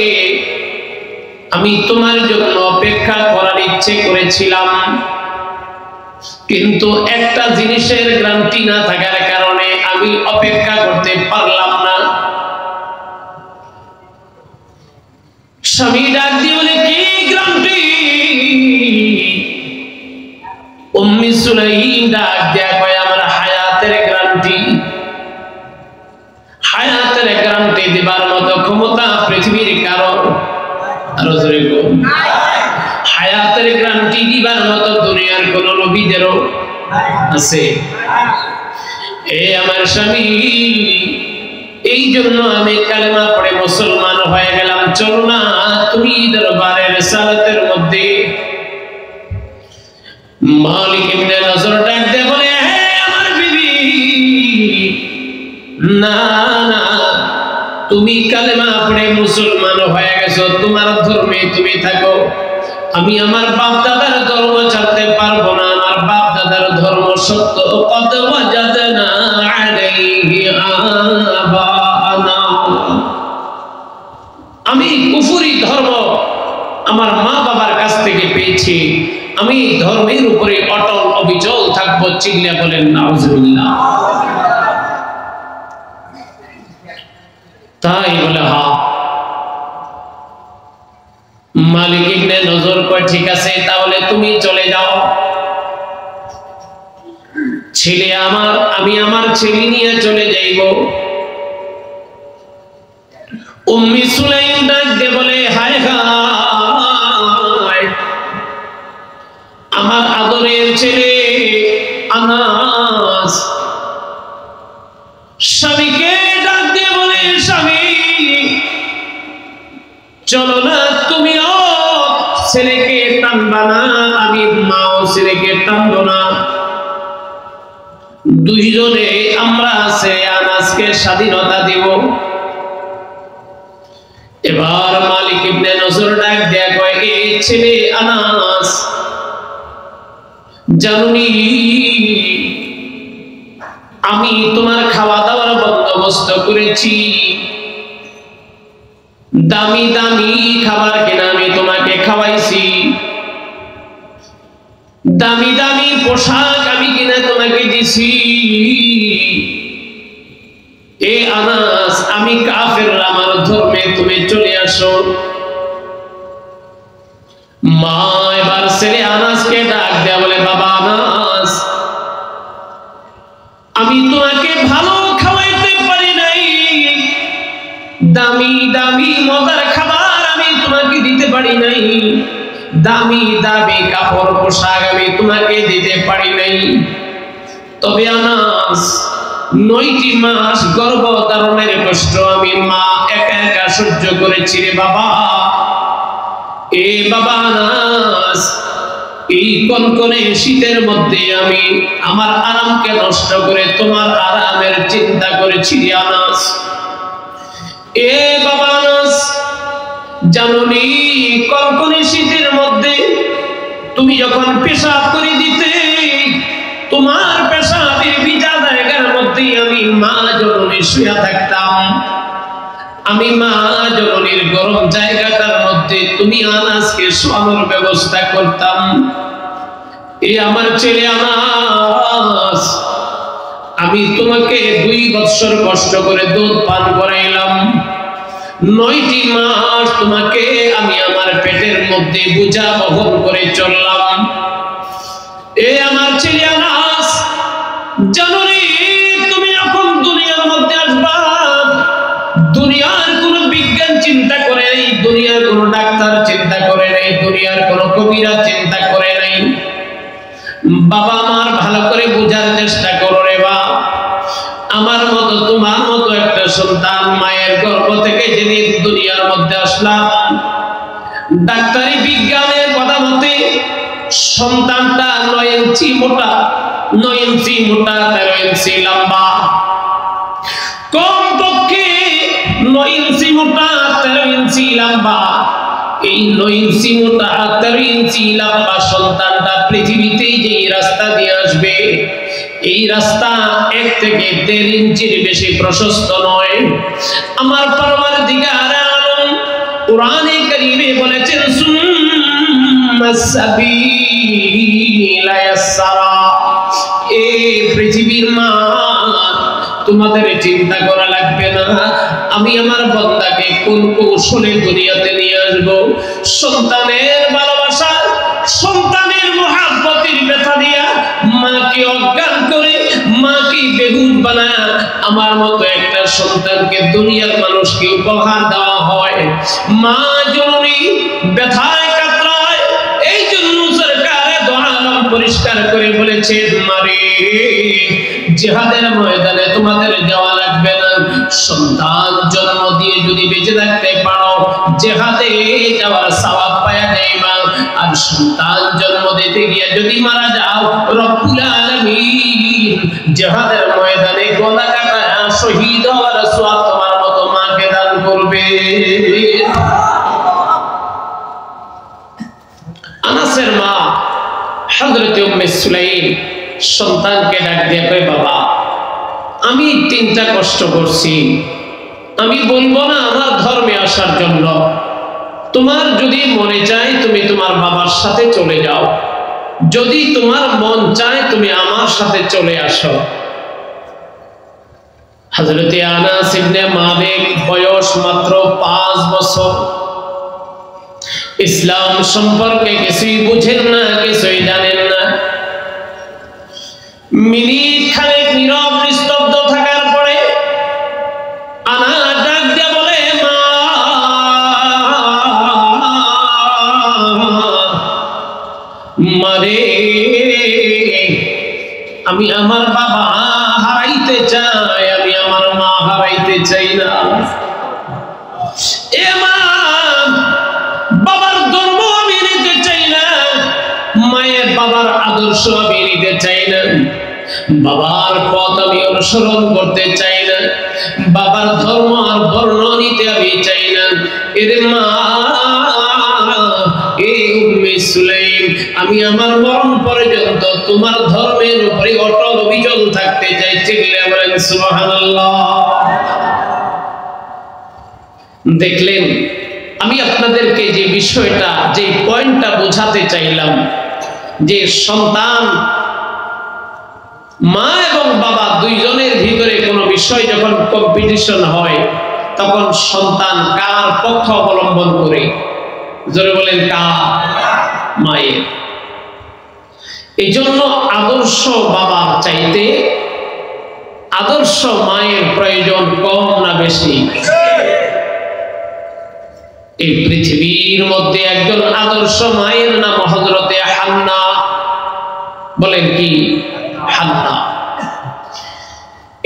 আমি তোমার জন্য অপেক্ষা করার ইচ্ছে করেছিলাম, কিন্তু একটা জিনিসের গ্যারান্টি না থাকার কারণে আমি অপেক্ষা করতে পারলাম না। স্বামী ডাক দিয়ে বলে, কি গ্যারান্টি? উম্মে সুলাইম ডাক দেয়া কয়, আমার হায়াতের গ্যারান্টি। হায়াতের গ্যারান্টি দিবার মতো ক্ষমতা পৃথিবীর কারো, আরো জোরে বল, হায়াতের গ্যারান্টি দিবার মতো দুনিয়ার কোন নবীদেরও আছে? এ আমার স্বামী, এই জন্য আমি কালেমা পড়ে মুসলমান হয়ে গেলাম। চলো না, তুমি দরবারে রিসালাতের মধ্যে। মালিক ইবনে নজর ডাক দিয়ে বলে, হে আমার বিবি, না না, তুমি কালেমা পড়ে মুসলমান হয়ে গেছো, তোমার ধর্মে তুমি থাকো। আমি আমার বাপ দাদার ধর্ম ছাড়তে পারবো না। আমার বাপ দাদার ধর্ম সত্য, কদ ওয়াজাদনা আলাইহি আবানা। আমি কুফরি ধর্ম আমার মা বাবার কাছ থেকে পেয়েছি, আমি ধর্মের উপরে অটল অবিচল থাকবো। চিল্লা বলেন নাউজুবিল্লাহ। তাই বলে, হ্যাঁ। মালিক ইবনে নজর কয় ঠিক আছে তাহলে তুমি চলে যাও। ছেলে আমার, আমি আমার ছেলে নিয়ে চলে যাইব। উম্মি সুলাইম ডাক দিয়ে বলে হায় হায়, আমার আদরের ছেলে আনাস। স্বামীকে ডাক দিয়ে বলে স্বামী চলো না, তুমিও ছেলেকে টানবা না, আমি মাও ছেলেকে টানবো না, দুইজনে আমরা ছেলে আনাসকে স্বাধীনতা দিব। এবার মালিক ইবনে নসর ডাক দেয়া কয় এই ছেলে আনাস, জানুনি আমি তোমার খাওয়া দাওয়ার বন্দোবস্ত করেছি, দামি দামি খাবার কিনা আমি তোমাকে খাওয়াইছি, দামি দামি পোশাক আমি কিনা তোমাকে দিছি। এ আনাস, আমি কাফের, আমার ধর্মে তুমি চলে আসো। মা এবার ছেলে আনাসকে ডাক দেয়া বলে বাবা আনাস, আমি তোমাকে ভালো খাওয়াইতে পারি নাই, দামি দামি মজার খাবার আমি তোমাকে দিতে পারি নাই, দামি দামি কাপড় পোশাক আমি তোমাকে দিতে পারি নাই, তবে আনাস 9টি মাস গর্ভধারণের কষ্ট আমি মা একা একা সহ্য করেছি রে বাবা। এ বাবা আনাস, এই কনকনে শীতের মধ্যে আমি আমার আরামকে নষ্ট করে তোমার আরামের চিন্তা করেছি আনাস। এ বাবা আনাস, জানুনি কনকনে শীতের মধ্যে তুমি যখন পেশাব করে দিতে, তোমার পেশাবের ভিজা জায়গার মধ্যে আমি মা জননী শুয়ে থাকতাম, আমি মা জননীর গরম জায়গাটার মধ্যে তুমি আনাসকে শোয়ানোর ব্যবস্থা করতাম। এই আমার ছেলে আনাস, আমি তোমাকে 2 বৎসর কষ্ট করে দুধ পান করাইলাম, 9টি মাস তোমাকে আমি আমার পেটের মধ্যে বোঝা বহন করে চললাম। এ আমার ছেলে আনাস, জানুনি তুমি এখন দুনিয়ার মধ্যে আসবা, দুনিয়ার কোন বিজ্ঞান চিন্তা করে নাই, দুনিয়ার কোন ডাক্তার চিন্তা করে নাই, দুনিয়ার কোন কবিরা চিন্তা করে নাই। বাবা আমার ভালো করে বোঝার চেষ্টা করো রে বাপ, আমার মতো তোমার মতো একটা সন্তান মায়ের গর্ভ থেকে যেদিন দুনিয়ার মধ্যে আসলাম, ডাক্তারি বিজ্ঞানের কথা মতে সন্তানটা 9 ইঞ্চি মোটা, 9 ইঞ্চি মোটা, 13 ইঞ্চি লম্বা, কমপক্ষে 9 ইঞ্চি মোটা 13 ইঞ্চি লম্বা। এই 9 ইঞ্চি মোটা 13 ইঞ্চি লম্বা সন্তানটা পৃথিবীতে যে রাস্তা দিয়ে আসবে, এই রাস্তা 1 থেকে 1.5 ইঞ্চির বেশি প্রশস্ত নয়। আমার পরওয়ারদিগার আলম কুরআনে কারীমে বলেছেন সুম্মাস সাবিলা ইয়াসসারা। এই পৃথিবীর মা, তোমাদের চিন্তা করা লাগবে না, আমি আমার বান্দাকে কোন কৌশলে দুনিয়াতে নিয়ে আসব। সন্তানের ভালোবাসা, সন্তানের মহব্বতের ব্যথা দিয়া মাকে অজ্ঞান করে, মাকে বেহুশ বানায় আমার মতো একটা সন্তানকে দুনিয়ার মানুষকে উপহার দেওয়া হয়। মা জননী ব্যথায় কাতরায়, এই জন্য সরকারে দো আলম পরিষ্কার করে বলেছে মারে জিহাদের ময়দানে তোমাদের যাওয়া লাগবে না, সন্তান জন্ম দিয়ে যদি বেঁচে থাকতে পারো জিহাদে যাওয়ার সওয়াব পাওয়া যাইবা, আর সন্তান জন্ম দিতে গিয়ে যদি মারা যাও রব্বুল আলামিন জিহাদের ময়দানে গলা কাটা শহীদ হওয়ার সওয়াব তোমার মতো মাকে দান করবে। আনাসের মা হযরত উম্মে সুলাইম সন্তানকে ডাক দিয়ে কয় বাবা, আমি 3টা কষ্ট করছি, আমি বলবো না আমার ধর্মে আসার জন্য, তোমার যদি মনে চায় তুমি তোমার বাবার সাথে চলে যাও, যদি তোমার মন চায় তুমি আমার সাথে চলে আসো। হযরত আনাস ইবনে মালিক বয়স মাত্র 5 বছর, ইসলাম সম্পর্কে কিছুই বুঝেন না, কিছুই জানেন না। মিনিট খানেক নীরব নিস্তব্ধ থাকার পরে আনা ডাক দিয়ে বলে, মা মারে, আমি আমার বাবা হারাইতে চাই, আমি আমার মা হারাইতে চাই না। এ মা, বাবার ধর্ম আমি নিতে চাই না, মায়ের বাবার আদর্শ আমি নিতে চাই না, বাবার পথ আমি অনুসরণ করতে চাই না, বাবার ধর্ম আর বর্ণ নিতে আমি চাই না। এর মা, এ উম্মে সুলাইম, আমি আমার মরণ পর্যন্ত তোমার ধর্মের উপরে অটল অবিচল থাকতে চাই। চিল্লায়া বলেন সুবহানাল্লাহ। দেখলেন, আমি আপনাদেরকে যে বিষয়টা, যে পয়েন্টটা বোঝাতে চাইলাম, যে সন্তান, মা এবং বাবা দুইজনের ভিতরে কোনো বিষয় যখন কম্পিটিশন হয়, তখন সন্তান কার পক্ষ অবলম্বন করে? জোরে বলেন, কার? মায়ের। এই জন্য আদর্শ বাবার চাইতে আদর্শ মায়ের প্রয়োজন কম না বেশি? এই পৃথিবীর মধ্যে একজন আদর্শ মায়ের নাম হযরতে হান্না। বলেন কি? হান্না।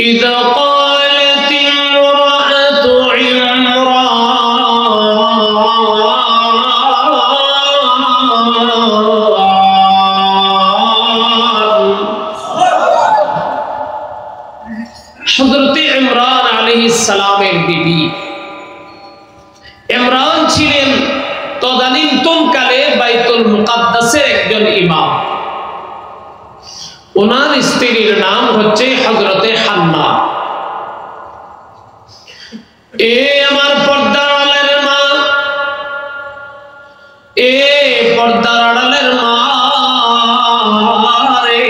ইযা ক্বালাত ইমরাতু হযরতে ইমরান আলাইহিস সালামের বিবি। ইমরান ছিলেন তদানীন্তন কালে বাইতুল মুকাদ্দাসের একজন ইমাম। ওনার স্ত্রীর নাম হচ্ছে হযরতে হান্না। এ আমার পর্দার আড়ালের মা, এ পর্দার আড়ালের মা রে,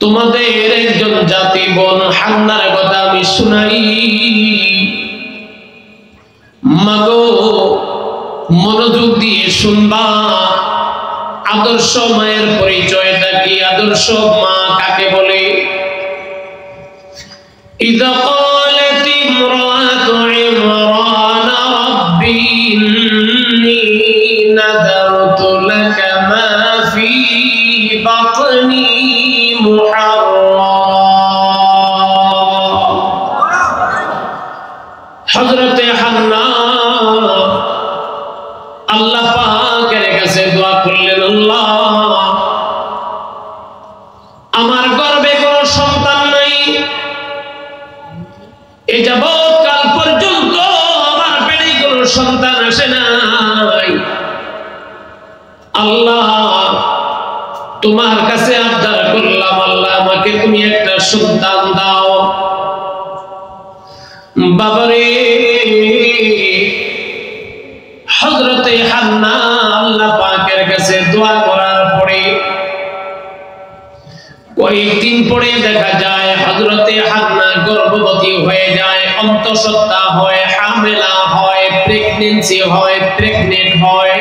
তোমাদের একজন জাতি বোন হান্নার কথা আমি শুনাই। মাগো, মনোযোগ দিয়ে শুনবা। আদর্শ মায়ের পরিচয়টা কি? আদর্শ মা কাকে বলে? ইযা ক্বালাত ইমরাতু ইমরান রাব্বি ইন্নী নাযারতু লাকা মা ফি বাতনি মুহাররাম। হযরতে হান্না আল্লাহ পাকের কাছে দোয়া করলেন, আল্লাহ, আমার গর্ভে কোনো সন্তান নাই, এ যাবৎ কাল পর্যন্ত আমার পেটে কোনো সন্তান আসে নাই। আল্লাহ, তোমার কাছে আবদার করলাম, আল্লাহ আমাকে তুমি একটা সন্তান দাও। বাবারে, হযরতে হান্না আল্লাহ পাকের কাছে দোয়া করার পরে কয়েকদিন পরে দেখা যায় হযরতে হান্না গর্ভবতী হয়ে যায়, অন্তঃসত্ত্বা হয়, হামেলা হয়, প্রেগন্যান্সি হয়, প্রেগনেন্ট হয়।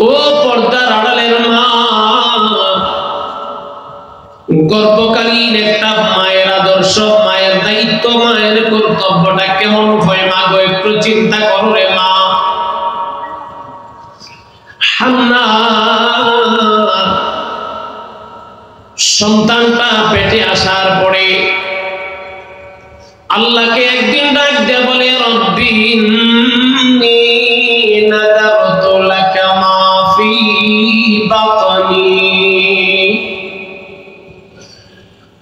ও পর্দার আড়ালের মা, গর্ভকালীন একটা মায়ের আদর্শ, মায়ের দায়িত্ব, মায়ের কর্তব্যটা কেমন হয় মা গো, একটু চিন্তা করো রে মা। হান্না সন্তানটা পেটে আসার পরে আল্লাহকে একদিন ডাক দিয়ে বলে, রব্বি ইন্নী নাযারতু লাকা মা ফি বাতনি।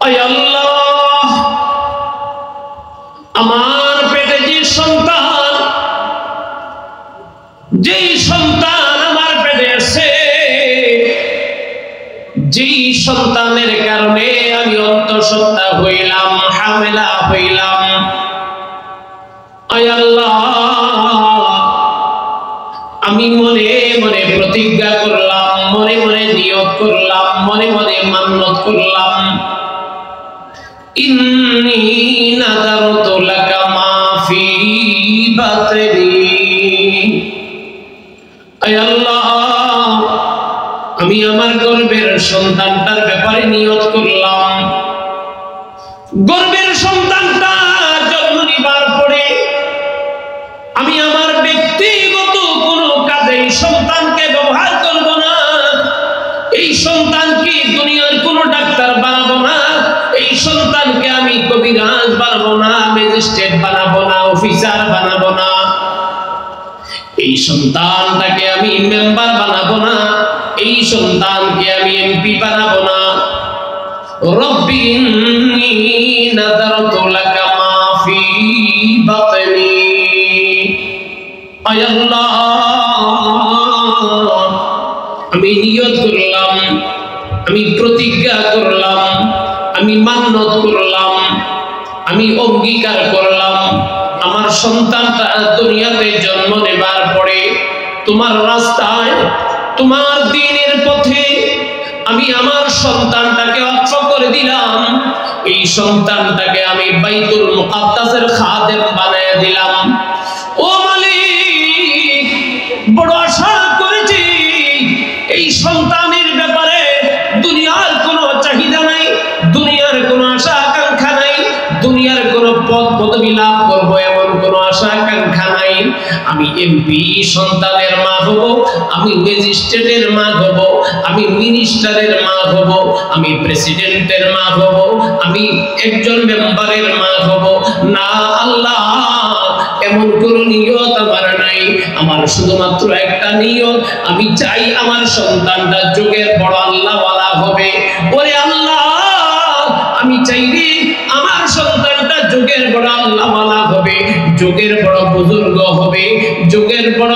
আয় আল্লাহ, আমার পেটে যে সন্তান, যেই সন্তান আমার পেটে আছে, যেই সন্তানের কারণে আমি অন্তঃসত্ত্বা হইলাম, হামেলা হইলাম, আয় আল্লাহ, আমি মনে মনে প্রতিজ্ঞা করলাম, মনে মনে নিয়ত করলাম, মনে মনে মান্যত করলাম, ইন্নী নাযারতু লাকা মা ফি বাতনি। আয় আল্লাহ, আমি আমার গর্ভের সন্তানটার ব্যাপারে নিয়ত করলাম, গর্ভের সন্তানটা জন্ম নিবার পরে আমি আমার ব্যক্তিগত কোনো কাজে এই সন্তানকে ব্যবহার করব না। এই সন্তানকে দুনিয়ার কোনো ডাক্তার বানাবো না। এই সন্তানকে আমি কবিরাজ বানাবো না, ম্যাজিস্ট্রেট বানাবো না, অফিসার বানাবো না। এই সন্তানটাকে আমি মেম্বার বানাবো না। এই সন্তানকে আমি এমপি বানাবো না। রব্বি ইন্নী নাযারতু লাকা মা ফি বাতনি। আয় আল্লাহ, আমি নিয়ত করলাম, আমি প্রতিজ্ঞা করলাম, আমি মান্যত করলাম, আমি অঙ্গীকার করলাম, আমার সন্তানটা দুনিয়াতে জন্ম নেবার পরে তোমার রাস্তায়, তোমার দ্বীনের পথে আমি আমার সন্তানটাকে ওয়াকফ করে দিলাম। এই সন্তানটাকে আমি বাইতুল মুকাদ্দাসের খাদেম বানায় দিলাম। ও মালিক, বড় আশা করেছি এই সন্তানের ব্যাপারে দুনিয়ার কোনো চাহিদা নাই, দুনিয়ার কোনো আশা আকাঙ্ক্ষা নাই, দুনিয়ার কোনো পদ পদবি লাভ করবো এমন কোনো আশা আকাঙ্ক্ষা নাই। আমি এমপি সন্তানের মা হব, আমি ম্যাজিস্ট্রেটের মা হব, আমি মিনিস্টারের মা হব, আমি প্রেসিডেন্টের মা হব, আমি একজন মেম্বারের মা হব না। আল্লাহ, এমন কোন নিয়ত আমার নাই। আমার শুধুমাত্র একটা নিয়ত, আমি চাই আমার সন্তানটা যুগের বড় আল্লাহওয়ালা হবে। ওরে আল্লাহ, আমি চাই রে আমার সন্তানটা যুগের বড় আল্লাহওয়ালা হবে, যুগের বড় বুজুর্গ হবে, যুগের বড়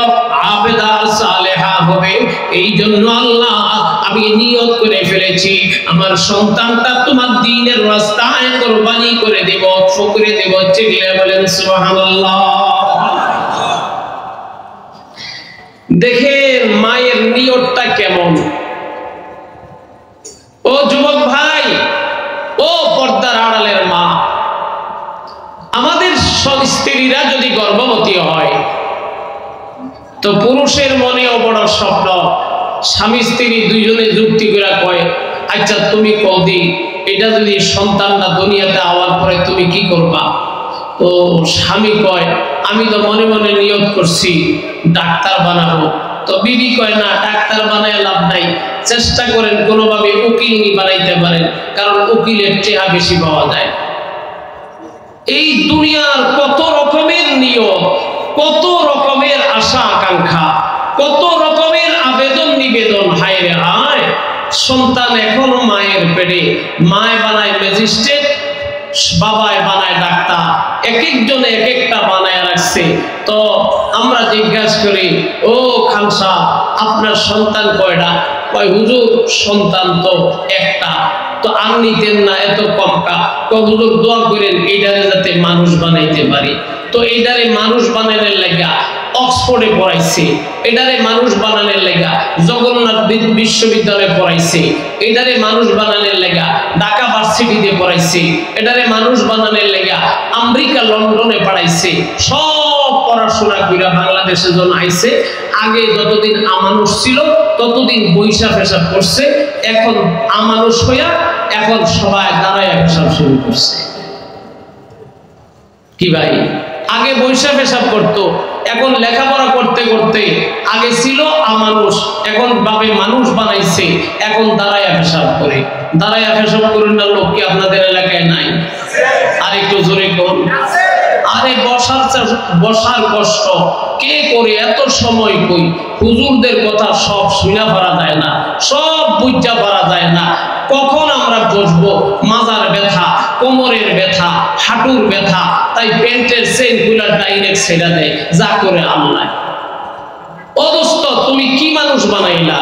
আবেদা সালেহা হবে। এই জন্য আল্লাহ, আমি নিয়ত করে ফেলেছি আমার সন্তানটা তোমার দ্বীনের রাস্তায় কুরবানি করে দেব, ফকরে দেব। চিল্লায়ে বলেন সুবহানাল্লাহ। দেখেন মায়ের নিয়তটা কেমন। ও যুবক ভাই, ও পর্দার আড়ালের মা, আমাদের স্ত্রীরা যদি গর্ভবতী হয় তো পুরুষের মনেও বড় স্বপ্ন, স্বামী স্ত্রী দুইজনে যুক্তি করে কয়, আচ্ছা তুমি কদি এটা যদি সন্তানটা দুনিয়াতে আওয়ার পরে তুমি কি করবা? তো স্বামী কয়, আমি তো মনে মনে নিয়ত করছি ডাক্তার বানাবো। তো বিবি কয়, না, ডাক্তার বানায় লাভ নাই, চেষ্টা করেন কোনোভাবে উকিল বানাইতে পারেন, কারণ উকিলের টেহা বেশি পাওয়া যায়। এই দুনিয়ার কত রকমের নিয়ম, কত রকমের আশা আকাঙ্ক্ষা, কত রকমের আবেদন নিবেদন। হায় রে হায়, সন্তান এখনো মায়ের পেটে, মায় বানায় ম্যাজিস্ট্রেট, বাবায় বানায় ডাক্তার, এক একজনে এক একটা বানায় রাখছে। তো আমরা জিজ্ঞাসা করি, ও খালসা, আপনার সন্তান কয়টা? কয়, হুজুর সন্তান তো একটা। তো আর নিতেন না এত কম কা? কয়, হুজুর দোয়া করেন এইটারে যাতে মানুষ বানাইতে পারি। তো এইটারে মানুষ বানানোর লাগা অক্সফোর্ডে পড়াইছে, এটারে মানুষ বানানোর লাগা জগন্নাথ বিশ্ববিদ্যালয়ে পড়াইছে, এটারে মানুষ বানানোর লাগা ঢাকা ভার্সিটিতে পড়াইছে, এটারে মানুষ বানানোর লাগা আমেরিকা লন্ডনে পড়াইছে। সব পড়াশোনা কইরা বাংলাদেশে যখন আইছে, আগে যতদিন আমানুষ ছিল ততদিন বৈশা পেশাব করছে, এখন আমানুষ হইয়া এখন সবাই দাঁড়াইয়া পেশাব শুরু করছে। কি ভাই, আগে বৈশা পেশাব করতো, এখন লেখাপড়া করতে করতে আগে ছিল আমানুষ, এখন ভাবে মানুষ বানাইছে, এখন দাঁড়াইয়া পেশাব করে। দাঁড়াইয়া পেশাব করেন না লোক কি আপনাদের এলাকায় নাই? আর একটু জোরে কোন। আরে বসার কষ্ট কে করে, এত সময় কই? হুজুরদের কথা সব শুনা পারা যায় না, সব বুঝা পারা যায় না। কখন আমরা বসবো? মাজার ব্যথা, কোমরের ব্যথা, হাঁটুর ব্যথা, তাই প্যান্টের চেইন গুলা ডাইরেক্ট ছেড়ে দেয়, যা করে আল্লাহ। ও দোস্ত, তুমি কি মানুষ বানাইলা?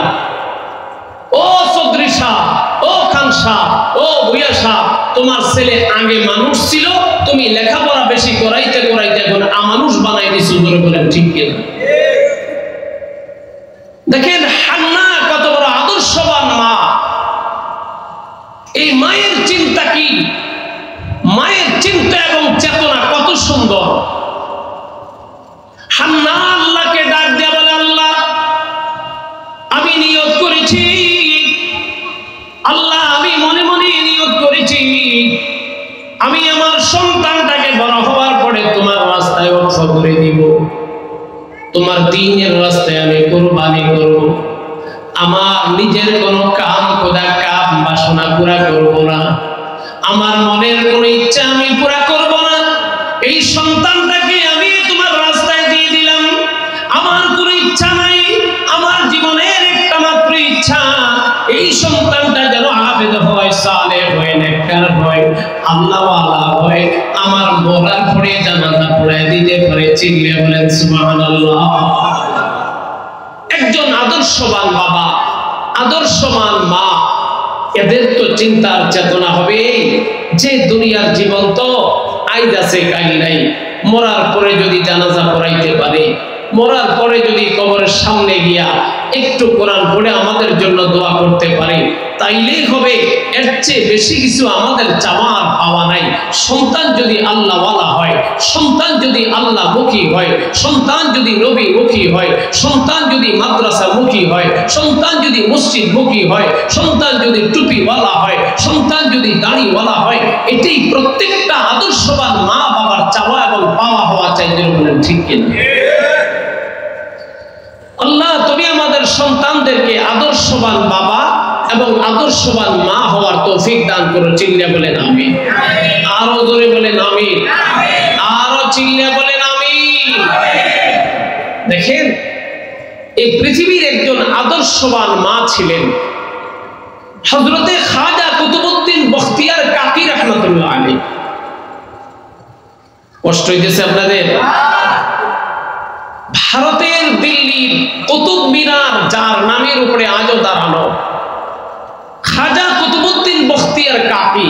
ও চৌধুরী সাহ, ও খান সাহ, ও ভুইয়া সাহ, তোমার ছেলে আগে মানুষ ছিল, তুমি লেখাপড়া বেশি করাইতে করাইতে এখন আমানুষ বানাই দিছো। ধরে বলেন ঠিক কিনা? দেখেন হান্না কত বড় আদর্শবান মা। এই মায়ের চিন্তা কি, মায়ের চিন্তা এবং চেতনা কত সুন্দর। আল্লাহ আমি মনে মনে নিয়ত করেছি আমি আমার সন্তানটাকে বড় হওয়ার পরে তোমার রাস্তায় ওয়াকফ করে দিব, তোমার দ্বীনের রাস্তায় আমি কুরবানি করব। আমার নিজের কোনো কাম খোদা কাম বাসনা পুরা করব না, আমার মনের কোনো ইচ্ছা আমি পুরা করব না। এই সন্তানটাকে আমি তোমার রাস্তায় দিয়ে দিলাম। আমার কোনো ইচ্ছা নাই, আমার জীবনের একটা মাত্র ইচ্ছা এই সন্তানটা যেন আবেদ হয়, সালেহ হয়, নেককার হয়, আল্লাহওয়ালা হয়, আমার মরার পরে জানাজা পড়ায় দিতে পারে। চিল্লে বলেন সুবহানাল্লাহ। একজন আদর্শবান বাবা, আদর্শবান মা, এদের তো চিন্তার চেতনা হবে যে দুনিয়ার জীবন তো আইজ আছে কাল নাই, মরার পরে যদি জানাজা পড়াইতে পারে, মরার পরে যদি কবরের সামনে গিয়া একটু কোরআন পড়ে আমাদের জন্য দোয়া করতে পারে, তাইলেই হবে। এর চেয়ে বেশি কিছু আমাদের চাওয়ার পাওয়া নাই। সন্তান যদি আল্লাহওয়ালা হয়, সন্তান যদি আল্লাহমুখী হয়, সন্তান যদি নবীমুখী হয়, সন্তান যদি মাদ্রাসামুখী হয়, সন্তান যদি মসজিদমুখী হয়, সন্তান যদি টুপিওয়ালা হয়, সন্তান যদি দাড়িওয়ালা হয়, এটাই প্রত্যেকটা আদর্শবান মা বাবার চাওয়া এবং পাওয়া হওয়া চাইতে বলেন, ঠিক কিনা? আল্লাহ তুমি আমাদের সন্তানদেরকে আদর্শবান বাবা এবং আদর্শবান মা হওয়ার তৌফিক দান করো। চিল্লা বলেন আমিন। আরো জোরে বলেন আমিন। আরো চিল্লা বলেন আমিন। দেখেন, এই পৃথিবীর একজন আদর্শবান মা ছিলেন হযরতে খাজা কুতুবউদ্দিন বখতিয়ার কাকি রাহমাতুল্লাহ আলাইহি। কষ্ট হইতেছে আপনাদের? ভারতের দিল্লির কুতুব মিনার যার নামের উপরে আজও দাঁড়ানো, খাজা কুতুবউদ্দিন বখতিয়ার কাকি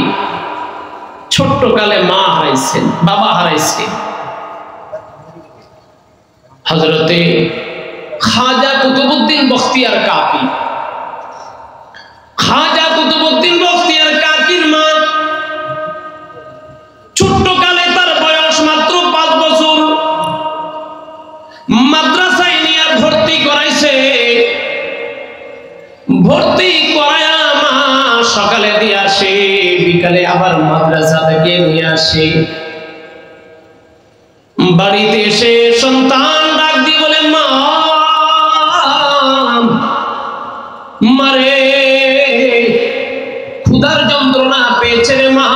ছোট্ট কালে মা হারাইছেন, বাবা হারাইছেন। হযরতে খাজা কুতুবউদ্দিন বখতিয়ার কাকি, খাজা কুতুবউদ্দিন বখতিয়ার কাকির মা ছোট্ট কালে, তার বয়স মাত্র 5 বছর, মাদ্রাসায় নিয়ে ভর্তি করাইছে। ভর্তি করায়া মা সকালে দিয়ে আসে, বিকালে আবার মাদ্রাসা থেকে নিয়ে আসে। বাড়িতে এসে সন্তান ডাক দিয়ে বলে, মা মারে ক্ষুধার যন্ত্রণা পেয়েছে রে মা,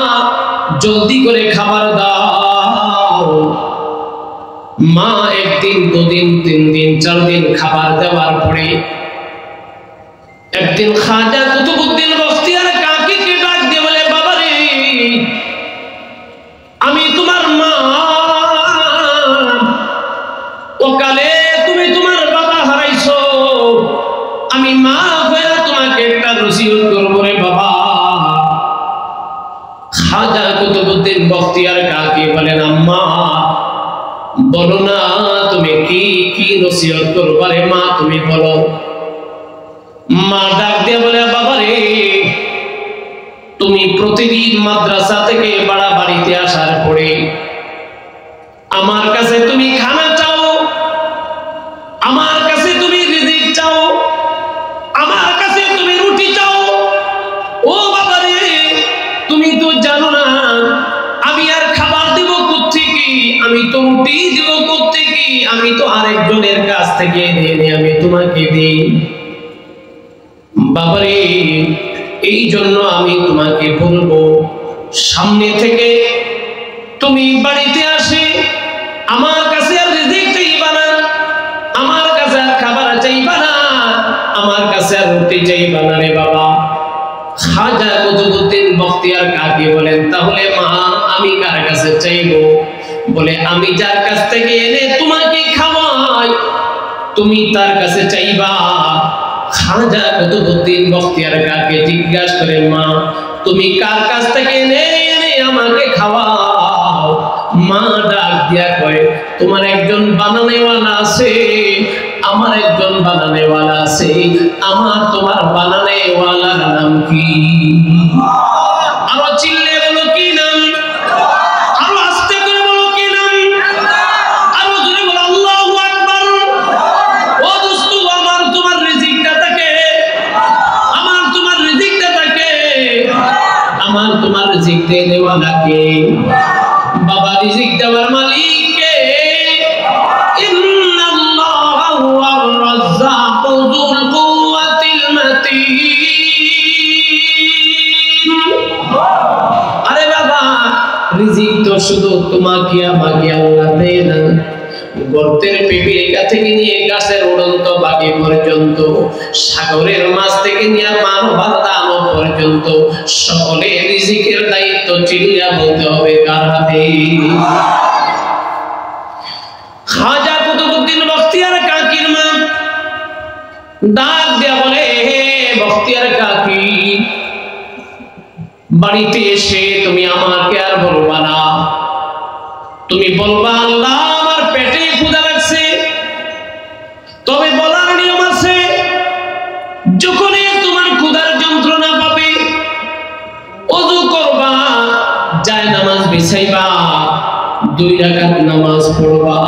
জলদি করে খাবার দাও। মা 1 দিন 2 দিন 3 দিন 4 দিন খাবার দেওয়ার পরে একদিন খাজা কুতুবউদ্দিন বখতিয়ার কাকিকে ডাক দিয়ে বলে, বাবা রে, আমি তোমার মা, ওকালে তুমি তোমার বাবা হারাইছো, আমি মা হয়ে তোমাকে একটা নসিহত করব রে বাবা। খাজা কুতুবউদ্দিন বখতিয়ার কাকি বলেন, আম্মা বলো না, তুমি কি কি নসিহত করবা রে মা, তুমি বলো। মা ডাক দিয়ে বলে, বাবা রে, তুমি প্রতিদিন মাদ্রাসা থেকে বাড়িতে আসার পরে আমার কাছে তুমি খানা চাও, আমার কাছে তুমি রিজিক চাও, আমার কাছে তুমি রুটি চাও। ও বাবা রে, তুমি তো জানো না আমি আর খাবার দেব কোত্থেকে, আমি তো রুটি দেব কোত্থেকে, আমি তো আরেকজনের কাছ থেকে এনে আমি তোমাকে দিই। বাবারে, এই জন্য আমি তোমাকে বলবো, সামনে থেকে তুমি বাড়িতে আসে আমার কাছে আর রিজিক চাইবা না, আমার কাছে আর খাবার চাইবা না, আমার কাছে আর রুটি চাইবা না রে বাবা। খাজা কুতুবউদ্দিন বখতিয়ার কাকি বলেন, তাহলে মা আমি কার কাছে চাইবো? বলে, আমি যার কাছ থেকে এনে তোমাকে খাওয়াই তুমি তার কাছে চাইবা। খাজা কুতুবউদ্দিন বখতিয়ার কাকি জিজ্ঞাসা করে, মা তুমি কার কাছ থেকে এনে আমাকে খাওয়াও? মা ডাক দিয়া কয়, তোমার একজন বানানেওয়ালা আছে, আমার একজন বানানেওয়ালা আছে। আমার তোমার বানানেওয়ালার নাম কি? আরো চিল্লে বলো, কি নাম? আরো আস্তে করে বলো, কি নাম? আরো জোরে বলো, আল্লাহু আকবার। ও দোস্ত, আমার তোমার রিজিকটা থাকে, আমার তোমার রিজিকটা থাকে তোমার রিজিক দেওয়ালা কে? বাবা রিজিক দেওয়ার মালিক কে? ইন্নাল্লাহা হুয়ার রাজ্জাকু যুল কুওয়াতিল মাতিন। আরে বাবা, রিজিক তো শুধু তোমাকে আমাকে আল্লাহ দেয় না, গর্তের পিপিলিকা থেকে নিয়ে গাছের উড়ন্ত বাকি পর্যন্ত, সাগরের মাছ থেকে নিয়ে মানব দানব পর্যন্ত সকলের রিজিকের দায়িত্ব চিল্লা বলতে হবে কার হাতে? খাজা কুতুবউদ্দিন বখতিয়ার কাকির মা ডাক দিয়া বলে, হে বখতিয়ার কাকি, বাড়িতে এসে তুমি আমাকে আর বলবা না, তুমি বলবা আল্লাহ আমার পেটে ক্ষুধা লাগছে। তবে বলার নিয়ম আছে, যখনই তোমার ক্ষুধার যন্ত্রণা পাবে ওযু করবা, জায়নামাজ বিছাইবা, 2 রাকাত নামাজ পড়বা,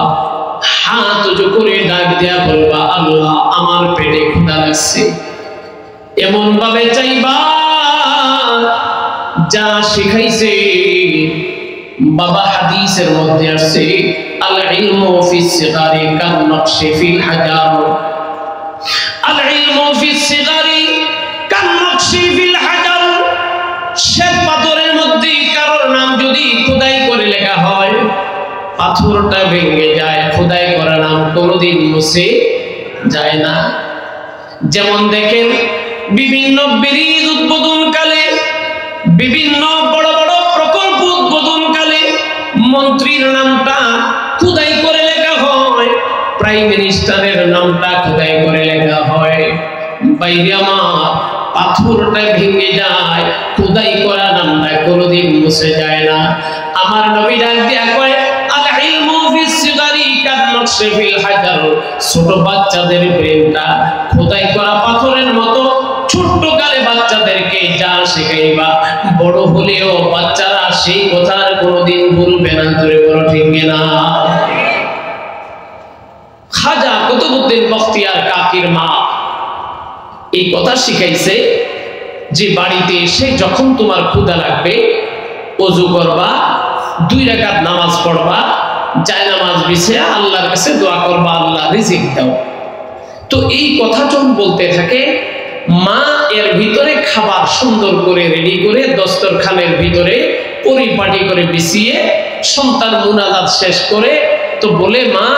হাত উঁচু করে ডাক দিয়া বলবা আল্লাহ আমার পেটে ক্ষুধা লাগছে। এমন ভাবে চাইবা যা শিখাইছে বাবা হাদিসের মধ্যে আছে, আল ইলমু ফিস সিগারি কান নকশি ফিল হাজার, আল ইলমু ফিস সিগারি কান নকশি ফিল হাজার। শ্বেত পাথরের মধ্যে কারোর নাম যদি খোদাই করে লেখা হয়, পাথরটা ভেঙে যায়, খোদাই করা নাম কোনোদিন মুছে যায় না। যেমন দেখেন বিভিন্ন ব্রিজ উদ্বোধনকালে, বিভিন্ন বড় বড় প্রকল্প উদ্বোধনকালে মন্ত্রীর নামটা খোদাই করে লেখা হয়, প্রাইম মিনিস্টারের নামটা খোদাই করে লেখা হয়। বাইরে আমার পাথরটা ভেঙে যায়, খোদাই করা নামটা কোনোদিন মুছে যায় না। আমার নবী ডাক দিয়া কয় আল ইলমু ফিস সিগারি কান নকশি ফিল হাজার। ছোট বাচ্চাদের ব্রেনটা খোদাই করা পাথরের মতো, ছোট্ট কালে বাচ্চাদেরকে যা শেখাইবা বড় হলেও বাচ্চারা সেই কথা আর কোনোদিন ভুলবে না। ধরে বড় ঠিক না? খাজা কুতুবউদ্দিন বখতিয়ার কাকির মা এই কথা শিখাইছে যে বাড়িতে এসে যখন তোমার ক্ষুধা লাগবে ওযু করবা, 2 রাকাত নামাজ পড়বা, জায়নামাজ বিছিয়ে আল্লাহর কাছে দোয়া করবা আল্লাহ রিজিক দাও। তো এই কথা যখন বলতে থাকে, মা এর ভিতরে খাবার সুন্দর করে রেডি করে দস্তরখানের ভিতরে পরিপাটি করে বিছিয়ে সন্তান মুনাজাত শেষ করে তো বলে, মা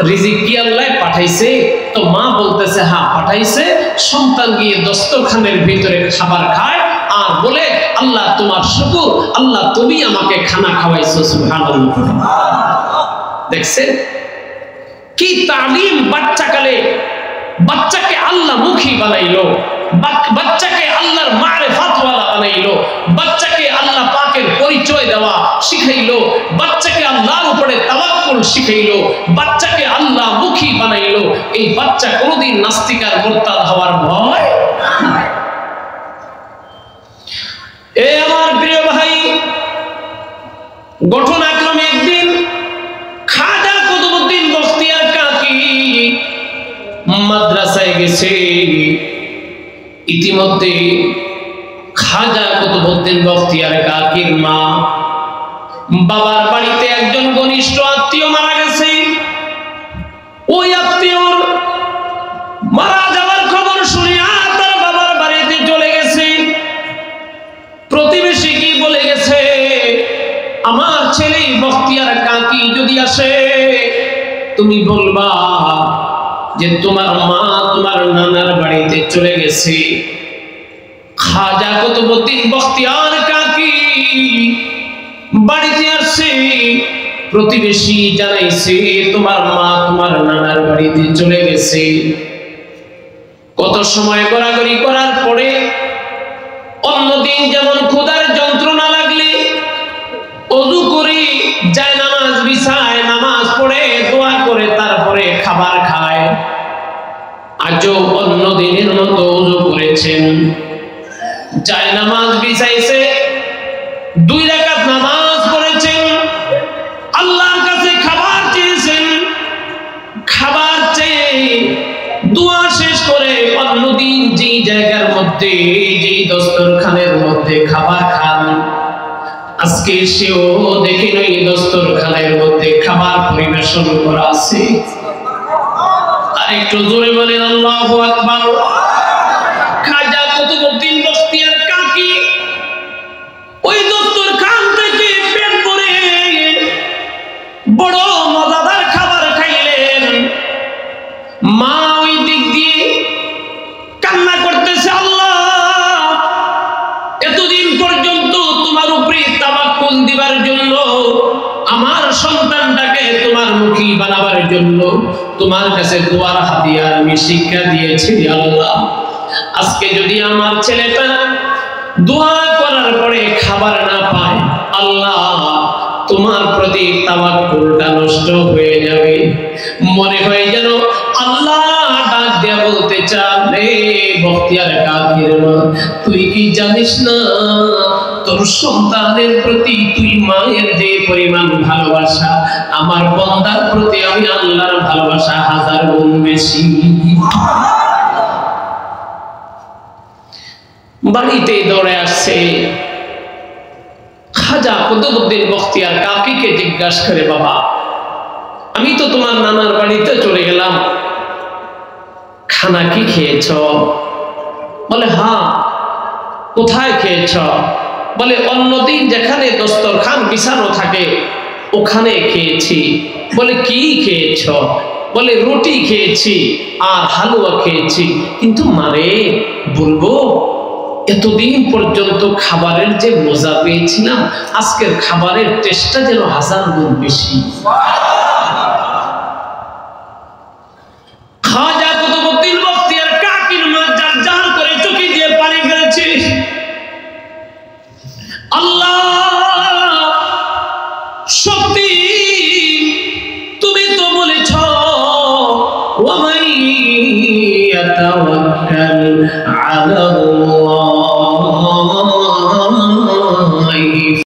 রিজিক কি আল্লাহ পাঠাইছে? তো মা বলতেছে হ্যাঁ পাঠাইছে। সন্তান গিয়ে দস্তরখানের ভিতরে খাবার খায় আর বলে আল্লাহ তোমার শুকর, আল্লাহ তুমি আমাকে খানা খাওয়াইছো। সুবহানাল্লাহ। দেখছেন কি তালিম? বাচ্চাকালে বাচ্চাকে আল্লাহ মুখী বানাইলো, বাচ্চাকে আল্লাহর মারিফাতওয়ালা বানাইলো, বাচ্চাকে আল্লাহ পাকের পরিচয় দেওয়া শিখাইলো, বাচ্চাকে আল্লাহর উপরে তাওয়াক্কুল শিখাইলো, বাচ্চাকে আল্লাহ মুখী বানাইলো। এই বাচ্চা কোনোদিন নাস্তিক আর মুরতাদ হওয়ার ভয় নাই। এ আমার প্রিয় ভাই, ঘটনাক্রমে একদিন খাজা কুতুবউদ্দিন বখতিয়ার কাকি মাদ্রাসায় গেছে। ইতিমধ্যে খাজা কুতুবউদ্দিন বখতিয়ার কাকির মা বাবার বাড়িতে একজন ঘনিষ্ঠ আত্মীয় মারা গেছে। ওই আত্মীয়র মারা যাওয়ার খবর শুনে তার বাবার বাড়িতে চলে গেছে। প্রতিবেশী কি বলে গেছে, আমার ছেলে বখতিয়ার কাকি যদি আসে তুমি বলবা যে তোমার মা তোমার নানার বাড়িতে চলে গেছে। খাজা কুতুবউদ্দিন বখতিয়ার কাকি বাড়িতে আসছে, প্রতিবেশী জানাইছে তোমার মা তোমার নানার বাড়িতে চলে গেছে। কত সময় গড়াগড়ি করার পরে অন্যদিন যেমন ক্ষুধার যন্ত্রণা লাগলে ওযু করে জায়নামাজ বিছায়, নামাজ পড়ে দোয়া করে তারপরে খাবার খায়, আজও অন্য দিনের মতো ওযু করেছেন, জায়নামাজ বিছাইছে, 2 রাকাত নামাজ পড়েছেন, আল্লাহর কাছে খাবার চেয়েছেন, খাবার চেয়ে দোয়া শেষ করে অন্যদিন যেই জায়গার মধ্যে যেই দস্তরখানের মধ্যে খাবার খান আজকে সেও দেখি নই দস্তরখানার মধ্যে খাবার পরিবেশন করা আছে। আর একটু জোরে বলেন আল্লাহু আকবার। খাজা কুতুবউদ্দিন বখতিয়ার কাকি ওই দস্তরখান থেকে পেট ভরে বড় মজাদার খাবার খাইলেন। মা ওই দিক দিয়ে কান্না করতেছে, আল্লাহ এতদিন পর্যন্ত তোমার উপরে তাওয়াক্কুল দিবার জন্য, আমার সন্তানটাকে তোমার মুখী বানাবার জন্য তোমার কাছে দোয়ার হাতিয়ার আমি শিক্ষা দিয়েছি আল্লাহ। আজকে যদি আমার ছেলেটা দোয়া করার পরে খাবার না পায়, আল্লাহ তোমার প্রতি তাওয়াক্কুলটা নষ্ট হয়ে যাবে। মনে হয় যেন আল্লাহ ডাক দিয়ে বলতে চান, রে বখতিয়ার কাকির মা, তুই কি জানিস না তোর সন্তানের প্রতি তুই মায়ের যে পরিমাণ ভালোবাসা, আমার বান্দার প্রতি আমি আল্লাহর ভালোবাসা 1000 গুণ বেশি। বাড়িতে দৌড়ে আসছে, খাজা কুতুবউদ্দিন বখতিয়ার কাকিকে জিজ্ঞাসা করে, বাবা আমি তো তোমার নানার বাড়িতে চলে গেলাম, খানা কি খেয়েছ? বলে হ্যাঁ। কোথায় খেয়েছ? বলে অন্যদিন যেখানে দস্তরখান বিছানো থাকে ওখানে খেয়েছি। বলে কি খেয়েছ? বলে রুটি খেয়েছি আর হালুয়া খেয়েছি। কিন্তু মারে বলবো, এতদিন পর্যন্ত খাবারের যে মজা পেয়েছিলাম, আজকের খাবারের টেস্টটা যেন 1000 গুণ বেশি। খাজা কুতুবউদ্দিন বখতিয়ার কাকির মা জার করে চোখে দিয়ে পানি ফেলেছে। আল্লাহ সত্যি তুমি তো বলেছ, ওয়া মান ইয়াতাওয়াক্কাল আলাল্লাহ